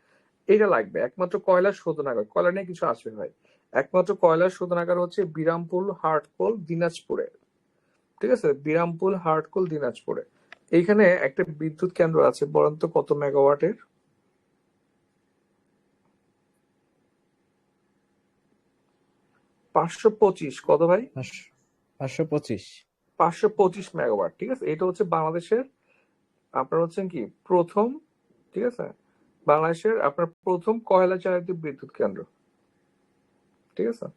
এইটা লাগবে। একমাত্র কয়লা শোধনাগার, কয়লা নিয়ে কিছু আসবে ভাই, একমাত্র কয়লা শোধনাগার হচ্ছে বিরামপুর হার্টকোল দিনাজপুরে, ঠিক আছে। বিরামপুর হার্টকোল দিনাজপুরে। এইখানে একটা বিদ্যুৎ কেন্দ্র আছে, বলেন তো কত মেগাওয়াটের? 525। কত ভাই? 525 525 মেগাওয়াট, ঠিক আছে। এটা হচ্ছে বাংলাদেশের আপনার হচ্ছে কি প্রথম, ঠিক আছে, বাংলাদেশের আপনার প্রথম কয়লা চালিত বিদ্যুৎ কেন্দ্র, ঠিক আছে।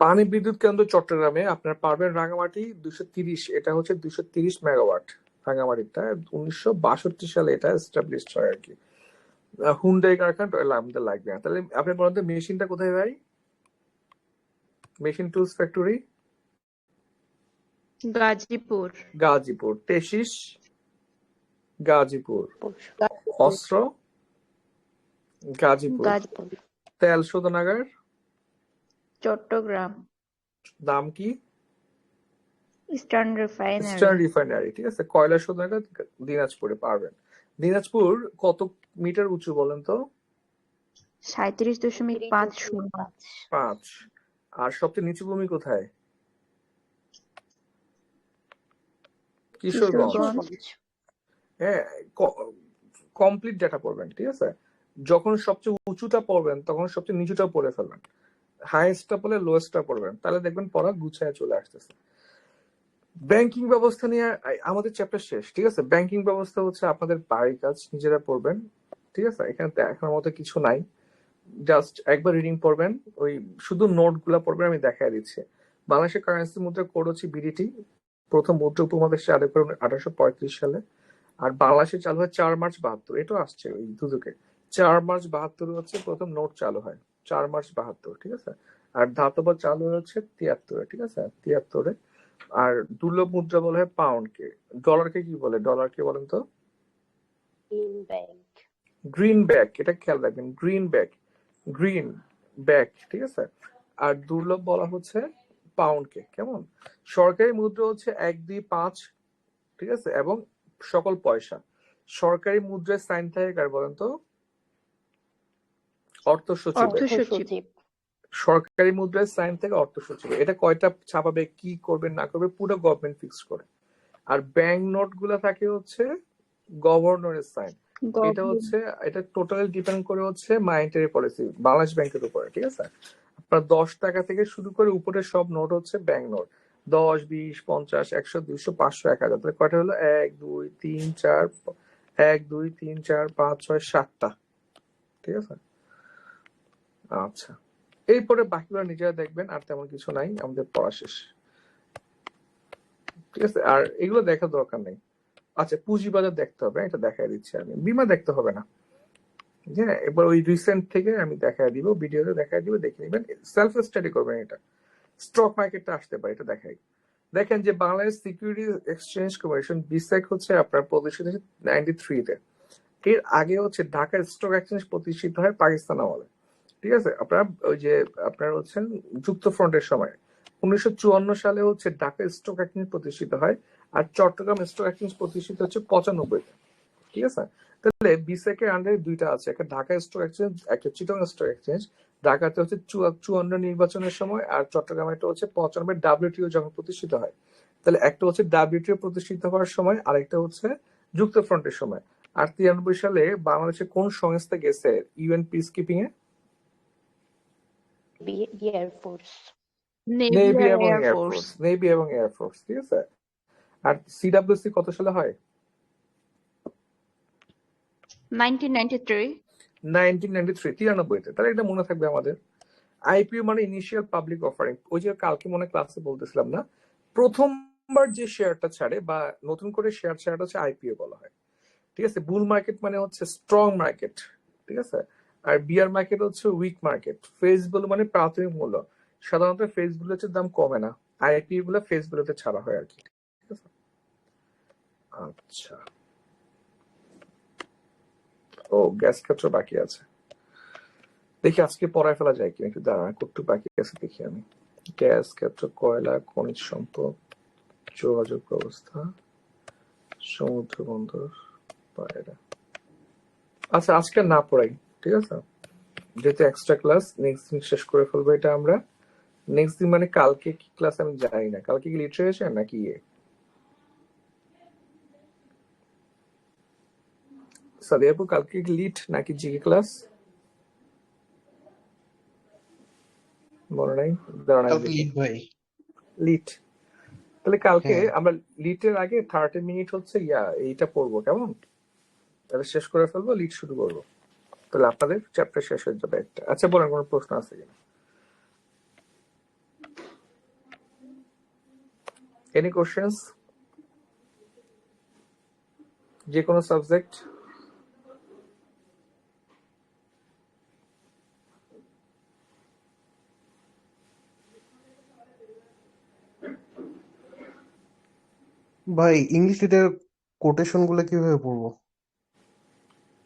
পানি বিদ্যুৎ কেন্দ্র চট্টগ্রামে আপনার পাবেন রাঙামাটি 230, এটা হচ্ছে 230 মেগাওয়াট রাঙামাটিটা। 1962 সালে এটা এস্টাবলিশড হয় আর কি। হুন্ডাই কারখানা আমাদের লাগবে না। তাহলে আপনি বলেন তো মেশিনটা কোথায় ভাই? Machine tools factory Gazipur. Gazipur. টেসিস গাজীপুর। অস্ত্র গাজীপুর। গাজীপুর। তেল শোধনাগার চট্টগ্রাম। দাম কি? Eastern eastern refinery. রিফাইনারি, ঠিক আছে। কয়লা শোধনাগার দিনাজপুরে পারবেন। দিনাজপুর কত মিটার উঁচু বলেন তো? 37.50। 5। আর সবচেয়ে নিচু ভূমি কোথায়? কিশোরগঞ্জ। কিশোরগঞ্জ। হ্যাঁ, কমপ্লিট ডাটা পড়বেন, ঠিক আছে। যখন সবচেয়ে উঁচুটা পড়বেন তখন সবচেয়ে নিচুটা পড়ে ফেলবেন, হাইয়েস্টটা পড়লে লোয়েস্টটা পড়বেন, তাহলে দেখবেন পড়া গুছায় চলে আসতেছে। ব্যাংকিং ব্যবস্থা নিয়ে আমাদের চ্যাপ্টার শেষ, ঠিক আছে। ব্যাংকিং ব্যবস্থা হচ্ছে আপনাদের বাড়ির কাজ, নিজেরা পড়বেন, ঠিক আছে। এখানে দেখার মতো কিছু নাই, জাস্ট একবার রিডিং পড়বেন, ওই শুধু নোট গুলা পড়বেন। আমি দেখাই দিচ্ছি। বাংলাদেশের কারেন্সি মুদ্রা কোড হচ্ছে বিডিটি। প্রথম মুদ্রা উপমহাদেশে আদায় করেন 1835 সালে। আর বাংলাদেশে চালু হয় 4 মার্চ 72, এটাও আসছে ওই দুদকে। 4 মার্চ 72 হচ্ছে প্রথম নোট চালু হয়, 4 মার্চ 72, ঠিক আছে। আর ধাতব চালু হচ্ছে 73, ঠিক আছে, 73-এ। আর দুর্লভ মুদ্রা বলা হয় পাউন্ডকে। ডলারকে কি বলে? ডলারকে বলেন তো? Green bank. গ্রিন ব্যাক, এটা খেয়াল রাখবেন, গ্রিন ব্যাক, গ্রিন ব্যাক, ঠিক আছে। আর দুর্লভ বলা হচ্ছে পাউন্ডকে, কেমন। সরকারি মুদ্রা হচ্ছে 1, 2, 5, ঠিক আছে, এবং সকল পয়সা। সরকারি মুদ্রায় সাইন থাকে কার বলেন তো? অর্থ সচিবের। অর্থ সচিব। সচিব। সরকারি মুদ্রায় সাইন থেকে অর্থ সচিবের। এটা কয়টা ছাপাবে, কি করবে না করবে পুরো গভর্নমেন্ট ফিক্স করে। আর ব্যাংক নোট গুলা থাকে হচ্ছে গভর্নরের সাইন। এটা হচ্ছে, এটা টোটালি ডিপেন্ড করে হচ্ছে মনিটারি পলিসি বাংলাদেশ ব্যাংকের উপরে, ঠিক আছে। আপনার 10 টাকা থেকে শুরু করে উপরে সব নোট হচ্ছে ব্যাংক নোট। 10, 20, 50, 100, 200, 500, 1000। তাহলে কয়টা হলো? 1, 2, 3, 4, 1, 2, 3, 4, 5, 6, 7টা, ঠিক আছে। আচ্ছা, এরপরে বাকিগুলো নিজেরা দেখবেন, আর তেমন কিছু নাই, আমাদের পড়া শেষ, ঠিক আছে। আর এগুলো দেখার দরকার নেই। আচ্ছা, পুঁজিবাজার দেখতে হবে, এটা দেখাই দিচ্ছি আমি। বিমা দেখতে হবে না, হ্যাঁ। এবার ওই রিসেন্ট থেকে আমি দেখাই দিব, ভিডিওতে দেখাই দিব, দেখে নেবেন, সেলফ স্টাডি করবেন। এটা স্টক মার্কেটটা আসতে পারে, এটা দেখাই। দেখেন যে বাংলাদেশ সিকিউরিটি এক্সচেঞ্জ কমিশন বিসেক হচ্ছে আপনার প্রতিষ্ঠিত 93-তে। এর আগে হচ্ছে ঢাকা স্টক এক্সচেঞ্জ প্রতিষ্ঠিত হয় পাকিস্তান আমলে, ঠিক আছে। আপনার ওই যে আপনার হচ্ছে যুক্ত ফ্রন্টের সময় 1954 সালে হচ্ছে ঢাকা স্টক এক্সচেঞ্জ প্রতিষ্ঠিত হয়। আর চট্টগ্রাম স্টক এক্সচেঞ্জ প্রতিষ্ঠিত হচ্ছে 95-তে, ঠিক আছে। তাহলে বিসেকের আন্ডারে দুইটা আছে, একটা ঢাকা স্টক এক্সচেঞ্জ, একটা চিটাগং স্টক এক্সচেঞ্জ। ঢাকাতে হচ্ছে 54 নির্বাচনের সময়, আর চট্টগ্রামে একটা হচ্ছে 95 WTO যখন প্রতিষ্ঠিত হয়। তাহলে একটা হচ্ছে WTO প্রতিষ্ঠিত হওয়ার সময়, আরেকটা হচ্ছে যুক্ত ফ্রন্টের সময়। আর 93 সালে বাংলাদেশে কোন সংস্থা গেছে ইউএন পিস কিপিং এ? এয়ারফোর্স। নেভি এবং এয়ারফোর্স, নেভি এবং এয়ারফোর্স, ঠিক আছে। আর সিডব্লিউসি কত সালে হয়? 1993. 1993 তাহলে এটা মনে থাকবে আমাদের। আইপিও মানে ইনিশিয়াল পাবলিক অফারিং। ওই যে কালকে মনে ক্লাসে বলতেছিলাম না, প্রথমবার যে শেয়ারটা ছাড়ে বা নতুন করে শেয়ার ছাড়াটা হচ্ছে আইপিও বলা হয়। ঠিক আছে, বুল মার্কেট মানে হচ্ছে স্ট্রং মার্কেট, ঠিক আছে, আর বিয়ার মার্কেট হচ্ছে উইক মার্কেট। ফেস ভ্যালু মানে প্রাথমিক মূল্য, সাধারণত ফেস ভ্যালুতে দাম কমে না, আইপিও গুলো ফেস ভ্যালুতে ছাড়া হয় আর কি। ঠিক আছে, আচ্ছা। ও গ্যাস ক্ষেত্র বাকি আছে, দেখি আজকে পড়ায় ফেলা যায় কিনা, একটু দাঁড়ান, একটু বাকি আছে দেখি আমি। গ্যাস ক্ষেত্র, কয়লা, খনিজ সম্পদ, যোগাযোগ ব্যবস্থা, সমুদ্র বন্দর, পায়রা। আচ্ছা আজকে না পড়াই, ঠিক আছে, যেহেতু এক্সট্রা ক্লাস, নেক্সট দিন শেষ করে ফেলবো এটা আমরা। নেক্সট দিন মানে কালকে কি ক্লাস আমি জানি না, কালকে কি লিটারেচার নাকি সাদিয়া আপু কালকে কি লিট নাকি জিকে ক্লাস মনে নাই, দাঁড়ান কালকে লিড ভাই। লিট। তাহলে কালকে হ্যাঁ আমরা লিটের আগে 30 মিনিট হচ্ছে এইটা পড়বো, কেমন? তাহলে শেষ করে ফেলবো, লিট শুরু করবো, তাহলে আপনাদের চ্যাপ্টার শেষ হয়ে যাবে একটা। আচ্ছা বলেন, কোনো প্রশ্ন আছে কিনা? এনি কোশ্চেন্স, যে কোনো সাবজেক্ট? ভাই, ইংলিশ লিটার কোটেশন গুলো কিভাবে পড়বো?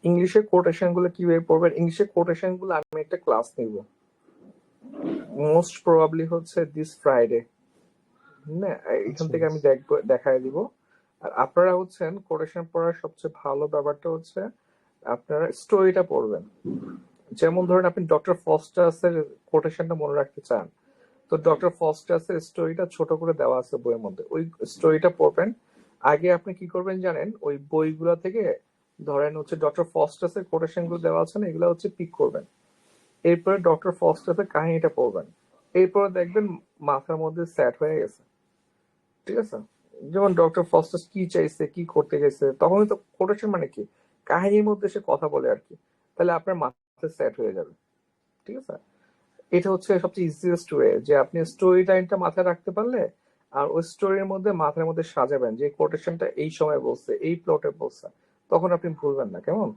ইংলিশের কোটেশন গুলো কিভাবে পড়বেন? ইংলিশের কোটেশন গুলো আমি একটা ক্লাস নিব, মোস্ট প্রবাবলি হচ্ছে দিস ফ্রাইডে, না এখান আচ্ছা থেকে আমি দেখবো, দেখায় দিব। আর আপনারা হচ্ছেন কোটেশন পড়ার সবচেয়ে ভালো ব্যাপারটা হচ্ছে আপনারা স্টোরিটা পড়বেন। যেমন ধরেন আপনি ডক্টর ফস্টাসের কোটেশনটা মনে রাখতে চান, তো ডক্টর ফস্টাসের স্টোরিটা ছোট করে দেওয়া আছে বইয়ের মধ্যে, ওই স্টোরিটা পড়বেন। আগে আপনি কি করবেন জানেন, ওই বইগুলো থেকে ধরেন হচ্ছে ডক্টর ফস্টাসের কোটেশন গুলো দেওয়া আছে না, এগুলো হচ্ছে পিক করবেন। এরপরে ডক্টর ফস্টাসের কাহিনীটা পড়বেন, এরপরে দেখবেন মাথার মধ্যে সেট হয়ে গেছে। ঠিক আছে, যেমন ডক্টর ফস্টাস কি চাইছে, কি করতে গেছে, তখনই তো কোটেশন মানে কি, কাহিনীর মধ্যে সে কথা বলে আর কি, তাহলে আপনার মাথায় সেট হয়ে যাবে। ঠিক আছে, এটা হচ্ছে সবচেয়ে ইজিয়েস্ট ওয়ে, যে আপনি স্টোরি লাইনটা মাথায় রাখতে পারলে আর ওই স্টোরির মধ্যে মাথার মধ্যে সাজাবেন যে কোটেশনটা এই সময় বলছে, এই প্লটে বলছে, তখন আপনি ভুলবেন না, কেমন?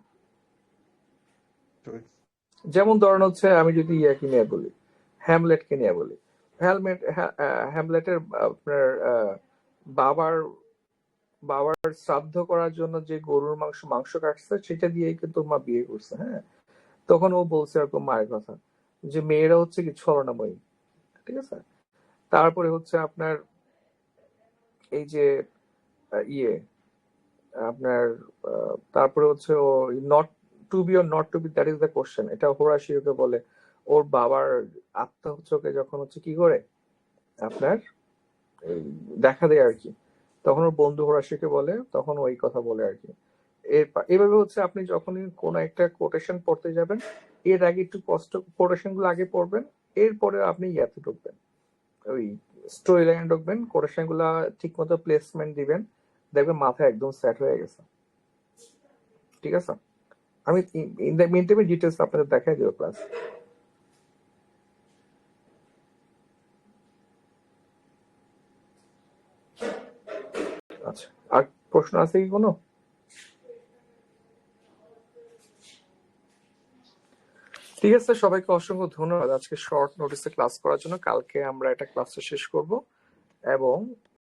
যেমন ধরেন হচ্ছে আমি যদি ইয়াকে নিয়ে বলি, হ্যামলেটকে নিয়ে বলি, হ্যামলেটের আপনার বাবার বাবার শ্রাদ্ধ করার জন্য যে গরুর মাংস কাটছে সেটা দিয়েই কিন্তু মা বিয়ে করছে। হ্যাঁ, তখন ও বলছে এরকম মায়ের কথা, যে মেয়েরা হচ্ছে কি ছলনাময়ী। ঠিক আছে, তারপরে হচ্ছে আপনার এই যে ইয়ে আপনার তারপরে হচ্ছে ও not to be or not to be, that is the question, এটা হোরাশিওকে বলে। ওর বাবার আত্মা হচ্ছে যখন হচ্ছে কি করে আপনার এই দেখা দেয় আর কি, তখন ওর বন্ধু হোরাশিওকে বলে, তখন ওই কথা বলে আর কি। এভাবে হচ্ছে আপনি যখনই কোনো একটা কোটেশন পড়তে যাবেন, এর আগে একটু কষ্ট কোটেশন গুলো আগে পড়বেন, এরপরে আপনি ইয়াতে ঢুকবেন, ওই স্টোরি লাইনে ঢুকবেন, কোটেশন গুলা ঠিক মতো প্লেসমেন্ট দিবেন, দেখবেন মাথায় একদম সেট হয়ে গেছে। ঠিক আছে, আমি ইন দ্য মিন টাইমে ডিটেলস আপনাদের দেখাই দেবো ক্লাস। আচ্ছা, আর প্রশ্ন আছে কি কোনো? ঠিক আছে, সবাইকে অসংখ্য ধন্যবাদ আজকে শর্ট নোটিসে ক্লাস করার জন্য। কালকে আমরা এটা ক্লাসটা শেষ করব এবং